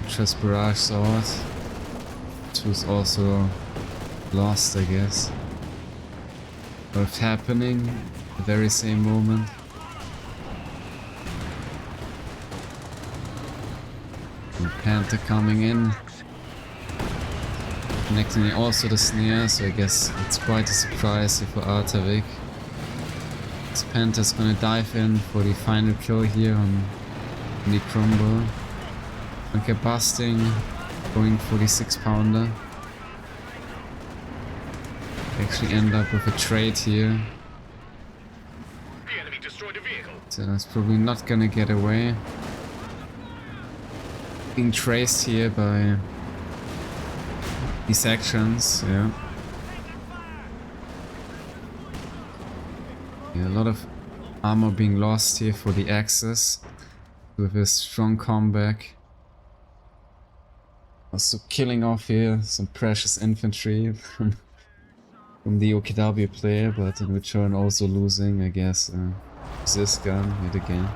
Just Barrage Sword. Two's also lost, I guess. Both happening at the very same moment. And Panther coming in. Connecting also the snare, so I guess it's quite a surprise here for Artavick. This Panther's gonna dive in for the final kill here on the Crumble. Okay, busting, going for the 6-pounder. Actually end up with a trade here. The enemy destroyed a vehicle. So that's probably not gonna get away. Being traced here by these actions, yeah. Yeah, a lot of armor being lost here for the Axis with a strong comeback. Also killing off here some precious infantry from the OKW player, but in return also losing, I guess, this gun yet again.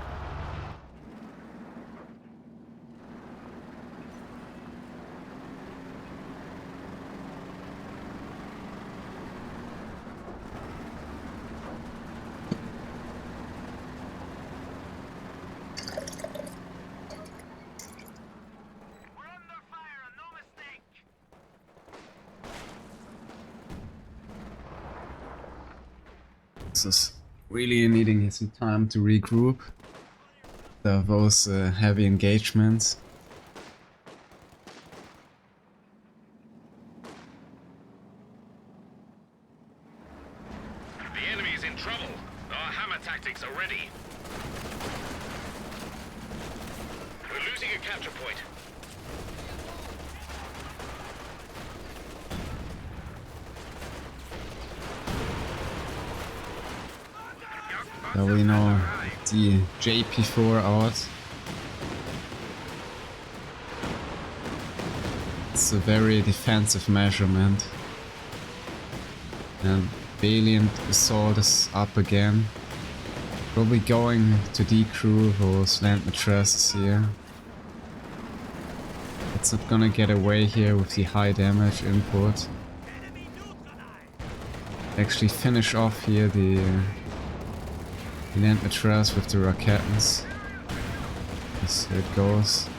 This is really needing some time to regroup. There are those heavy engagements. The enemy is in trouble. Our hammer tactics are ready. We're losing a capture point. So we know the JP4 out. It's a very defensive measurement. And Valiant Assault is up again. Probably going to decrew those land mattresses here. It's not gonna get away here with the high damage input. Actually finish off here the land mattress with the Raketens. Yes, here it goes.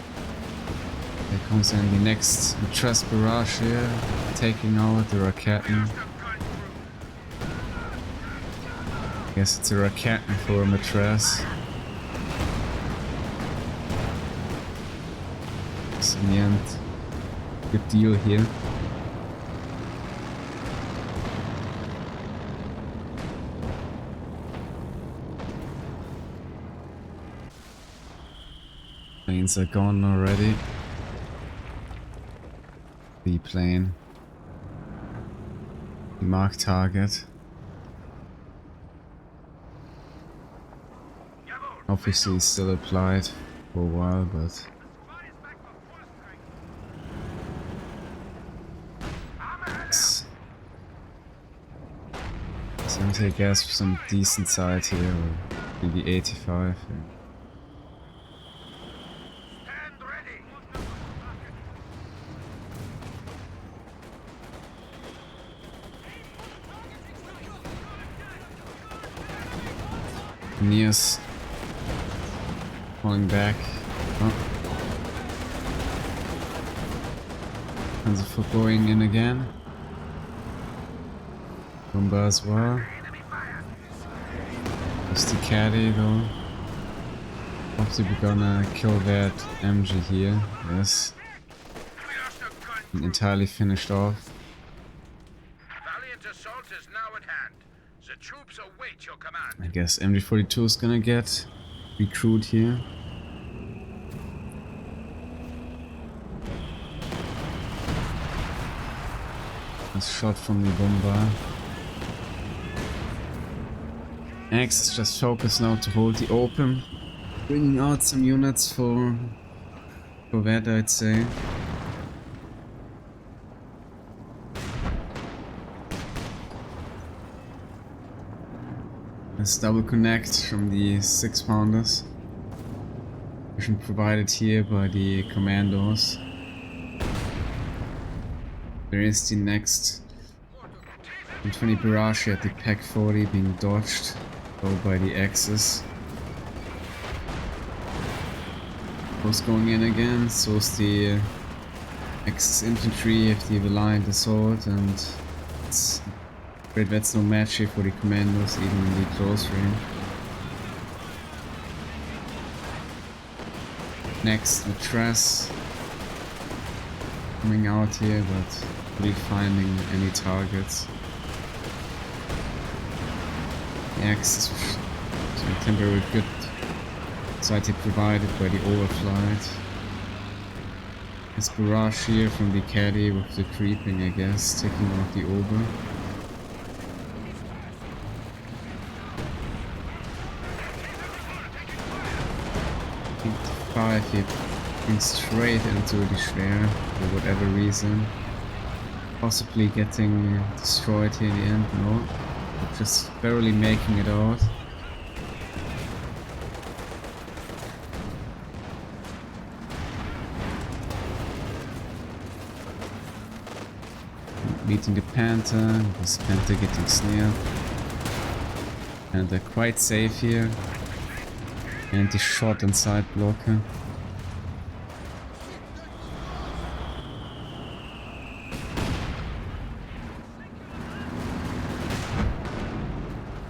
There comes in the next mattress barrage here, taking out the Raketen. Guess it's a Raketen for a mattress. So in the end, good deal here. Planes are gone already. The plane. The mark target. Obviously still applied for a while, but So I'm gonna guess for some decent side here, or maybe 85. Yeah. Stand ready. Nears falling back. Oh. Panzer IV going in again. Bomber as well. Just the caddy though. Hopefully we're gonna kill that MG here. Yes. And entirely finished off. Valiant assault is now at hand. The troops await your command. I guess MG42 is gonna get recruit here. A shot from the bomber. X is just focused now to hold the open. Bringing out some units for that, I'd say. Let's double connect from the 6-pounders. Mission provided here by the commandos. There is the next 120 barrage at the Pack 40 being dodged by the Axis. Those going in again, so is the Axis infantry if the aligned assault, and it's great that's no match here for the commandos even in the close range. Next the Tress coming out here but really finding any targets. The Axis so temporary good slightly provided by the overflight. This barrage here from the caddy with the creeping, I guess, taking out the over. Here going straight into the Schwer for whatever reason. Possibly getting destroyed here in the end, no. But just barely making it out. Meeting the Panther, this Panther getting snared. And they're quite safe here. And the shot and side blocker.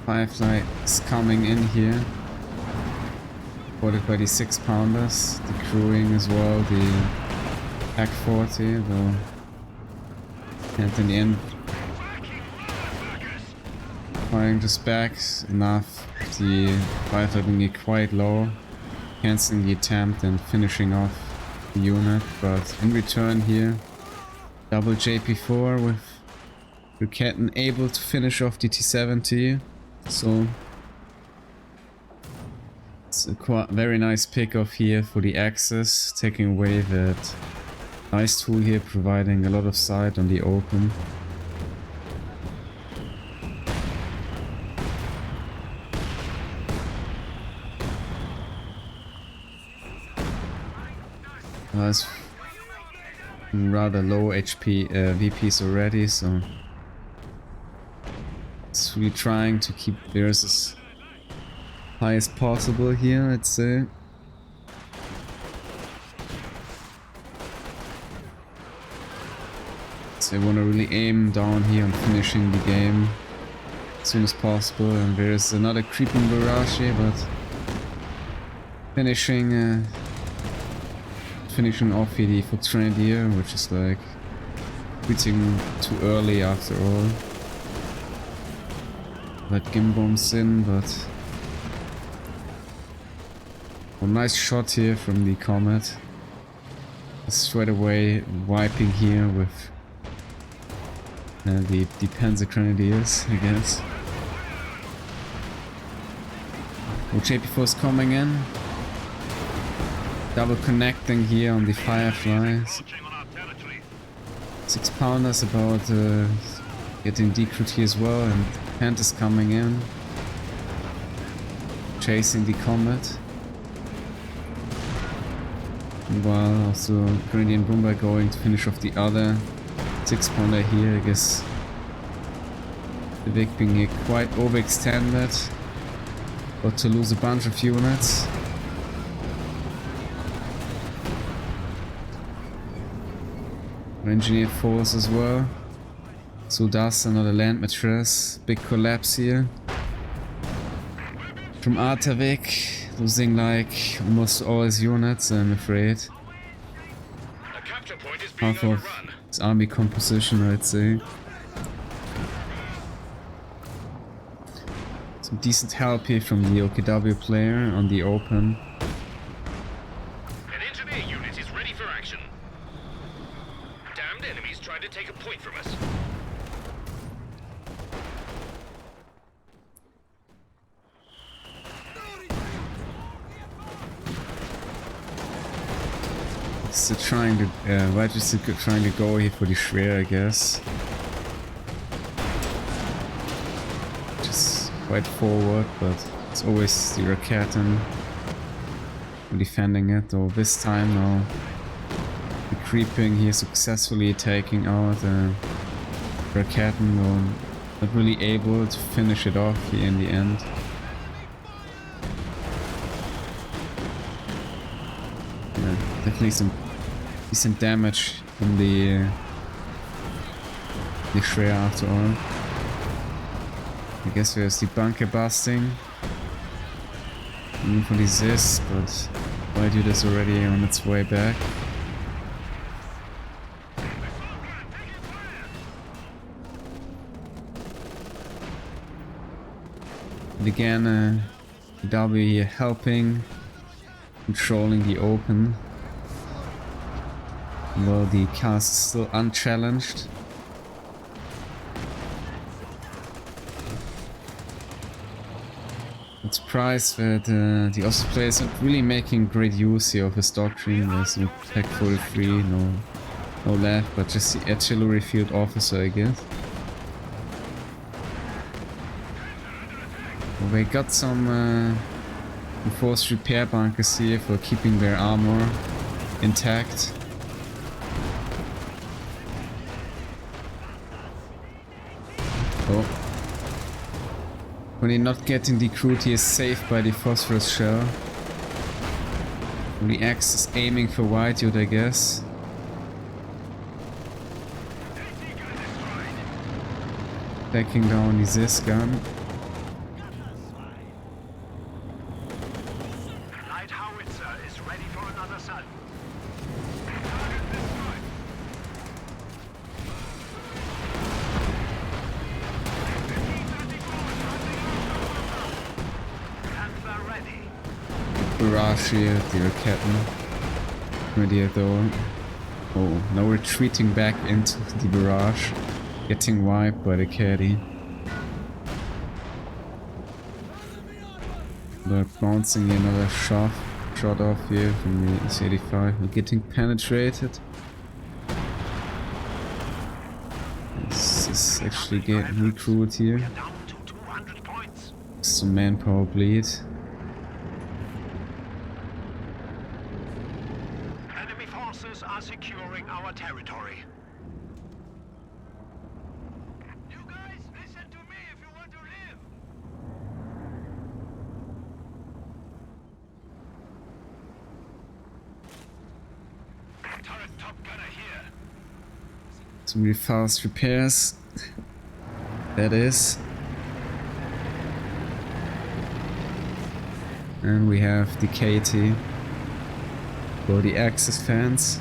Firefly is coming in here. Supported by the 6-pounders. The crewing as well, the Pack 40, though. And in the end, firing just back enough. The Firefly being quite low, cancelling the attempt and finishing off the unit, but in return here, double JP4 with Ruketten able to finish off the T-70, so it's a very nice pick off here for the Axis, taking away that nice tool here, providing a lot of sight on the open. It's rather low HP VPs already, so it's really trying to keep theirs as high as possible here, I'd say. So I want to really aim down here on finishing the game as soon as possible, and there's another creeping barrage here, but finishing off here the Grenadier, which is like quitting too early after all. Let Gimbombs in, but a nice shot here from the Comet. Straight away wiping here with the Panzer Grenadiers, I guess. Well, JP4 is coming in. Double connecting here on the Fireflies. 6-pounders about getting decrued here as well, and Hand is coming in, chasing the combat. Meanwhile, also Grenadier and Boomba going to finish off the other 6-pounder here. I guess the Vic being here quite overextended, but to lose a bunch of units. Engineer force as well. So that's another land mattress. Big collapse here. From Artavick, losing like almost all his units, I'm afraid. A capture point is being Half of overrun. his army composition, I'd say. Some decent help here from the OKW player on the open. An engineer unit is ready for action. Damned enemies trying to take a point from us. So trying to, Whydude trying to go here for the Schwer, I guess. Just quite forward, but it's always the Raketen defending it. Though this time now, the creeping here successfully taking out Raketen, though not really able to finish it off here in the end. Yeah, definitely some decent damage from the Schwer after all. I guess there's the bunker busting. For the Zis, but Whydude is already on its way back. And again, W here helping, controlling the open. Well, the cast is still unchallenged. I'm surprised that the Aussie player is not really making great use here of his doctrine. There's no tech 43, no left, but just the artillery field officer, I guess. Well, they got some enforced repair bunkers here for keeping their armor intact. Oh. When he's not getting decrued, he is saved by the phosphorus shell. The axe is aiming for Whydude, I guess. Taking down the Zis gun. Light howitzer is ready for another sun. Barrage here, the Raketen. Ready though. Oh, now retreating back into the barrage. Getting wiped by the caddy. They're bouncing another shot off here from the C-85. We're getting penetrated. This is actually getting recruited here. Down to 200 points. Some manpower bleed. Enemy forces are securing our territory. You guys, listen to me if you want to live. Turret top gunner here. Some really fast repairs. That is. And we have the KT for the Axis fans.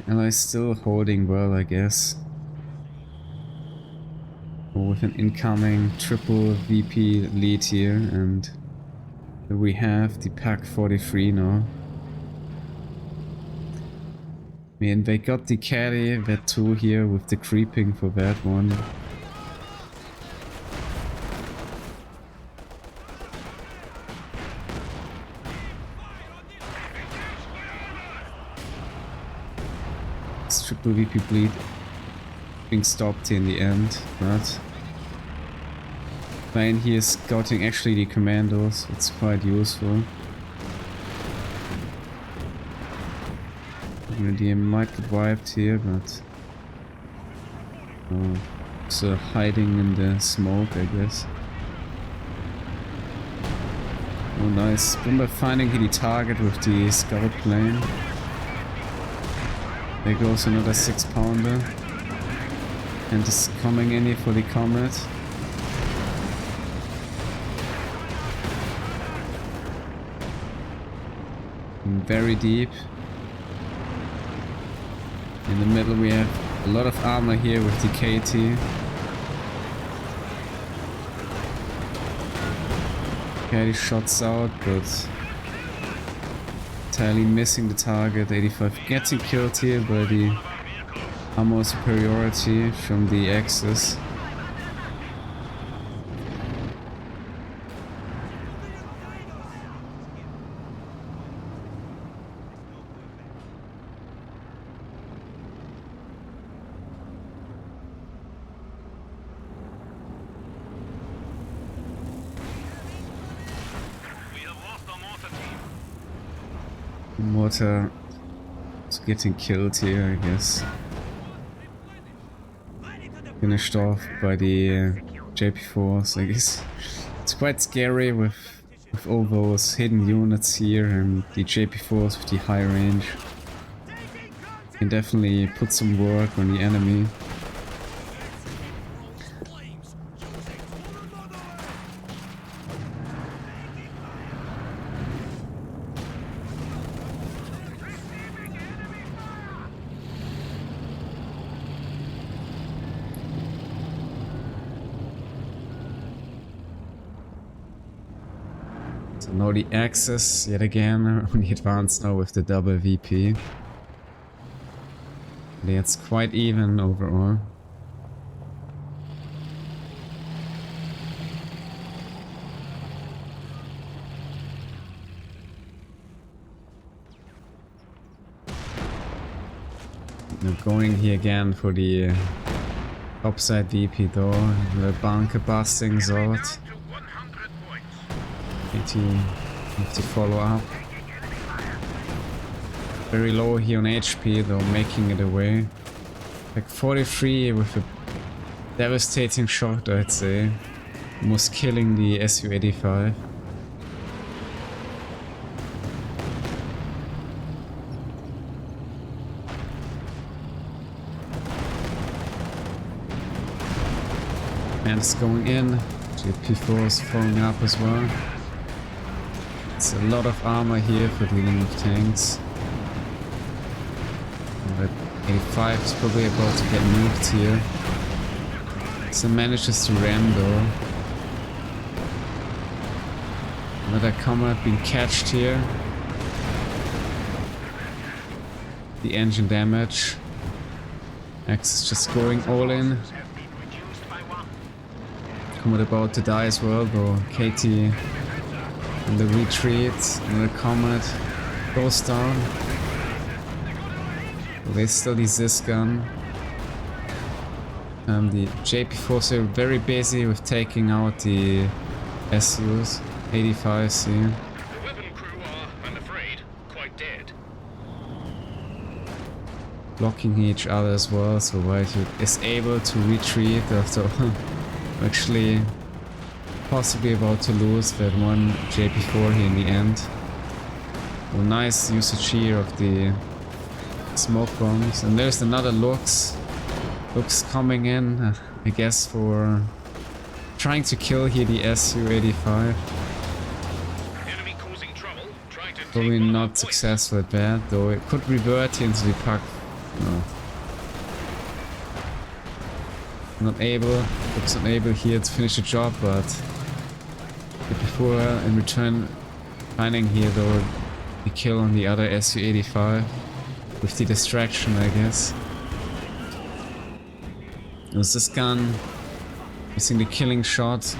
Elice still holding well, I guess. With an incoming triple VP lead here, and we have the Pack 43 now. And they got the carry, that 2 here with the creeping for that one. triple VP bleed being stopped here in the end, but Plane here is scouting actually the commandos, it's quite useful. Grenadier might get wiped here, but oh, so hiding in the smoke, I guess. Oh nice, Bomber finding the target with the scout plane. There goes another 6-pounder. And is coming in here for the Comet. Very deep. In the middle we have a lot of armor here with the KT. Okay, he shots out, but entirely missing the target. 85 getting killed here by the armor superiority from the Axis. Mortar is getting killed here, I guess. Finished off by the JP4s, I guess. It's quite scary with all those hidden units here and the JP4s with the high range. Can definitely put some work on the enemy. So now the Axis yet again on the advance now with the double VP. It's quite even overall. Now going here again for the upside VP though, the bunker bustings out. Need to follow up. Very low here on HP though, making it away. Like 43 with a devastating shot, I'd say. Almost killing the Su-85. And it's going in. JP4 is following up as well. It's a lot of armor here for dealing with tanks. But 85 is probably about to get nuked here. So manages to ram though. Another Comet being catched here. The engine damage. X is just going all in. Comet about to die as well though. KT in the retreat. Another Comet goes down. They study this gun. The JP4s are very busy with taking out the SUs. 85s here. The weapon crew are, I'm afraid, quite dead. Blocking each other as well, so Whydude is able to retreat after actually possibly about to lose that one JP4 here in the end. Oh, nice usage here of the smoke bombs. And there's another Lux. Lux coming in, I guess, for trying to kill here the Su-85. Enemy causing trouble, trying to Probably not successful at that, though it could revert into the puck. No. Not able. Looks not able here to finish the job, but before in return finding here though the kill on the other Su-85 with the distraction, I guess. It was this gun missing the killing shot.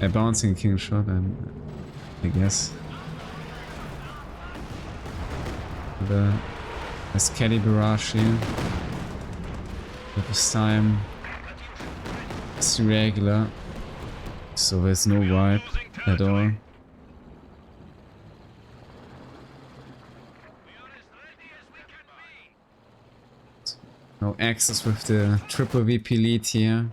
A bouncing killing shot, I guess. The There's Caddy Barrage here. But this time it's irregular, so there's no wipe at all. No access with the triple VP lead here.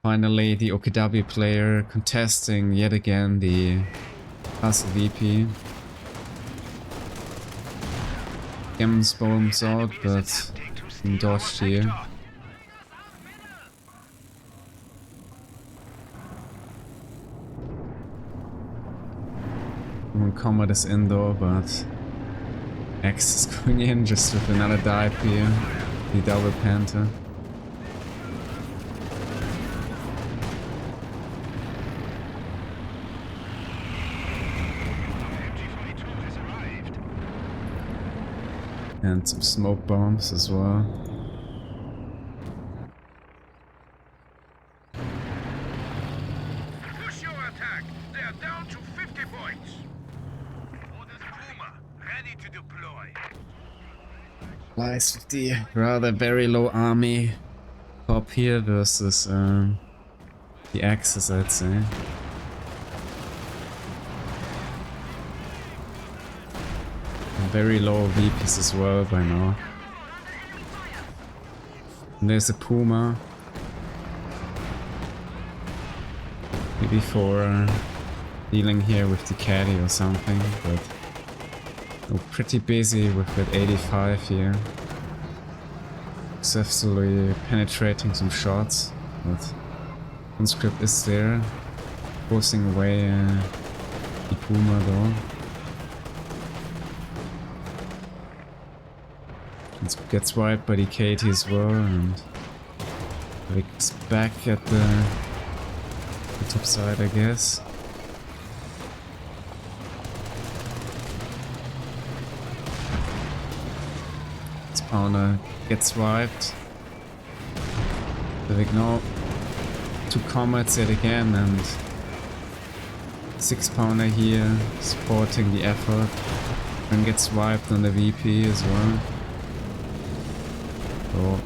Finally, the OKW player contesting yet again the Castle VP. Gammons bombs out, but dodged here. Combat is indoor, but X is going in just with another dive here. The double Panther. And some smoke bombs as well. Push your attack. They are down to 50 points. Orders Puma, ready to deploy. Elice with the rather very low army top here versus the Axis, I'd say. Very low VPs as well by now. And there's a Puma. Maybe for dealing here with the Caddy or something, but we're pretty busy with that 85 here. Successfully penetrating some shots, but conscript is there, forcing away the Puma though. It gets wiped by the Katie as well, and Vic's back at the top side, I guess. Spawner gets wiped. Vic now 2 comets yet again, and 6 pounder here supporting the effort, and gets wiped on the VP as well. So,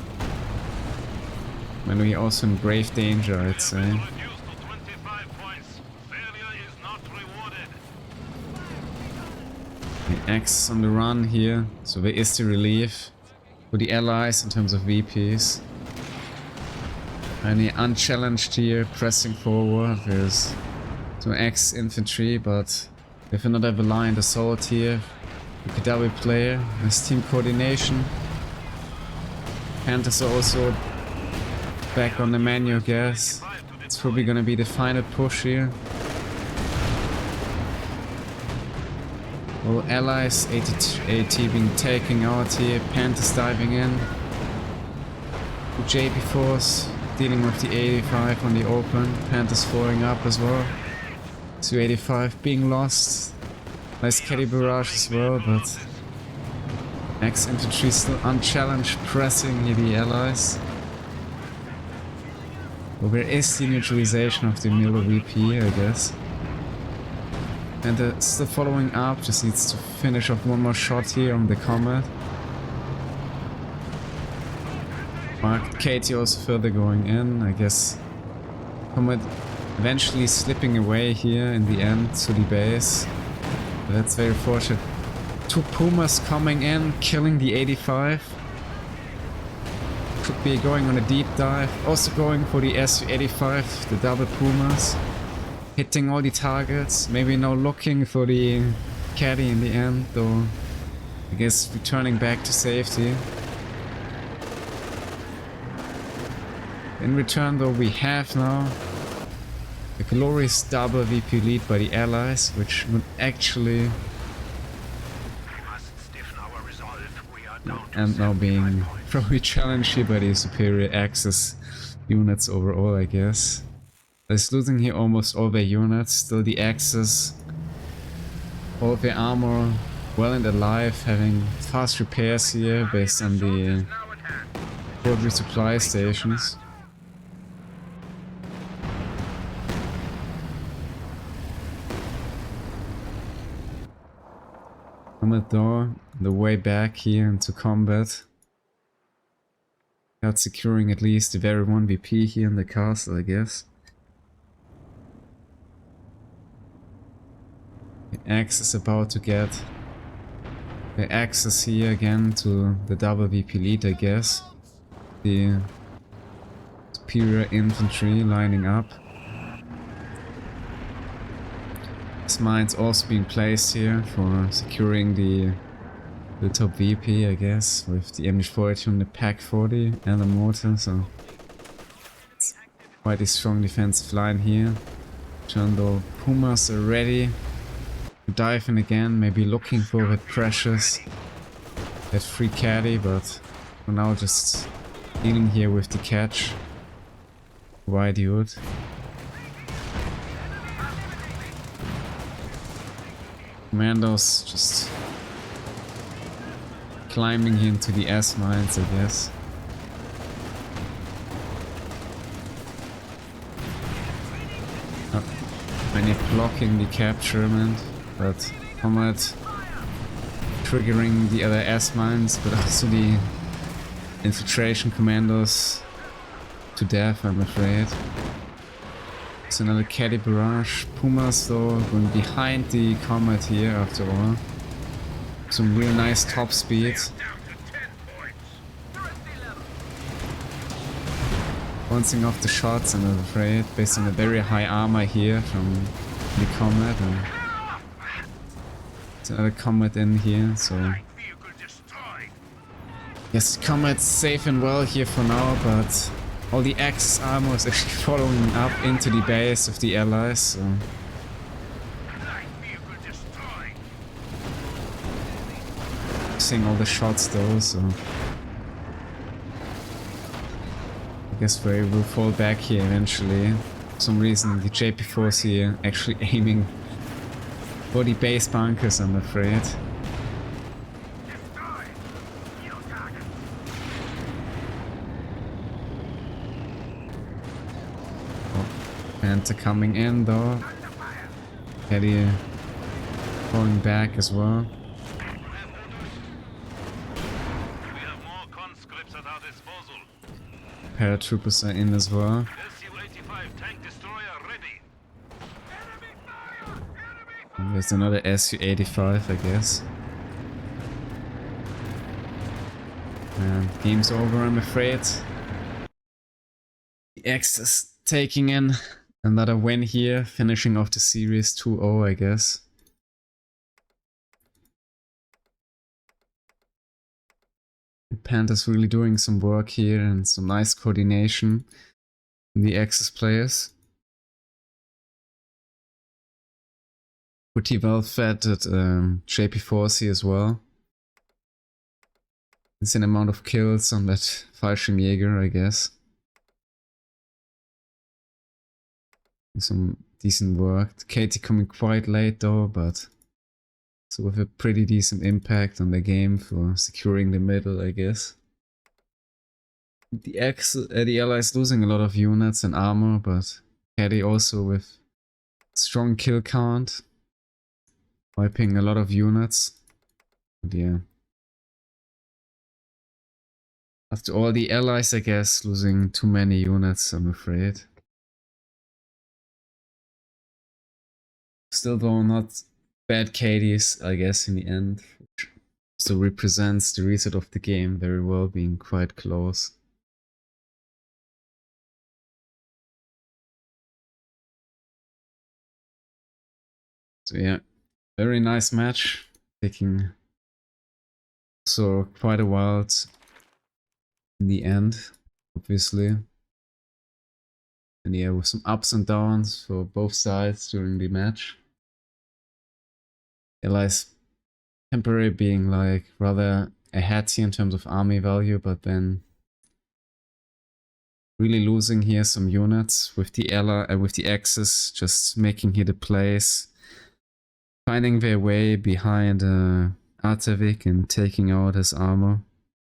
when we also in grave danger, I'd say. The X on the run here, so there is the relief for the allies in terms of VPs. Any unchallenged here, pressing forward. There's 2 X infantry, but with another Valiant assault here. The KW player, there's team coordination. Panthers are also back on the menu, I guess. It's probably gonna be the final push here. Well, allies, AT being taken out here, Panthers diving in. JP Force dealing with the 85 on the open, Panthers falling up as well. 285 being lost. Nice Caddy Barrage as well, but X infantry still unchallenged, pressing here the allies. Well, there is the neutralization of the Milo VP, I guess. And still following up, just needs to finish off one more shot here on the combat. Mark Katie also further going in, I guess. Combat eventually slipping away here in the end to the base. But that's very fortunate. 2 Pumas coming in, killing the 85. Could be going on a deep dive. Also going for the Su-85, the double Pumas. Hitting all the targets. Maybe now looking for the Caddy in the end, though. I guess returning back to safety. In return, though, we have now a glorious double VP lead by the allies, which would actually and now being probably challenged here by the superior Axis units overall, I guess. It's losing here almost all their units, still the Axis, all of their armor well and alive, having fast repairs here based on the forgery supply stations. Commodore, the way back here into combat. Got securing at least the very 1 VP here in the castle, I guess. The Axe is about to get the access here again to the double VP lead, I guess. The superior infantry lining up. This mine's also being placed here for securing the top VP, I guess, with the MG40 on the Pack 40 and the mortar, so it's quite a strong defensive line here. Jandal Pumas are ready to dive in again, maybe looking for that precious, that free caddy, but for now just dealing here with the catch. Whydude. Commandos just climbing into the S mines, I guess. Not many blocking the capturement, but Comrade triggering the other S mines, but also the infiltration commandos to death, I'm afraid. It's another caddy barrage. Pumas though going behind the combat here after all. Some real nice top speed. Bouncing off the shots, I'm afraid, based on a very high armor here from the combat. And it's another combat in here, so yes, the combat's safe and well here for now, but all the Axis armor is actually following up into the base of the allies, so missing all the shots though, so I guess they will fall back here eventually. For some reason the JP4's here actually aiming for the base bunkers, I'm afraid. Panther coming in though. Caddy falling back as well. Paratroopers are in as well. And there's another Su-85, I guess. And game's over, I'm afraid. The Axis taking in another win here, finishing off the series 2-0, I guess. The Panthers really doing some work here and some nice coordination in the Axis players. Pretty well fed at JP4C as well. Insane amount of kills on that Fallschirmjäger, I guess. Some decent work. Katie coming quite late though, but so with a pretty decent impact on the game for securing the middle, I guess. The allies losing a lot of units and armor, but Katie also with strong kill count, wiping a lot of units. But yeah. After all, the allies, I guess, losing too many units, I'm afraid. Still though, not bad KDs, I guess, in the end. Which still represents the reset of the game very well, being quite close. So yeah, very nice match. Taking so quite a while in the end, obviously. And yeah, with some ups and downs for both sides during the match. Elice temporarily being like rather ahead here in terms of army value, but then really losing here some units with the with the Axis, just making here the plays, finding their way behind Artavick and taking out his armor.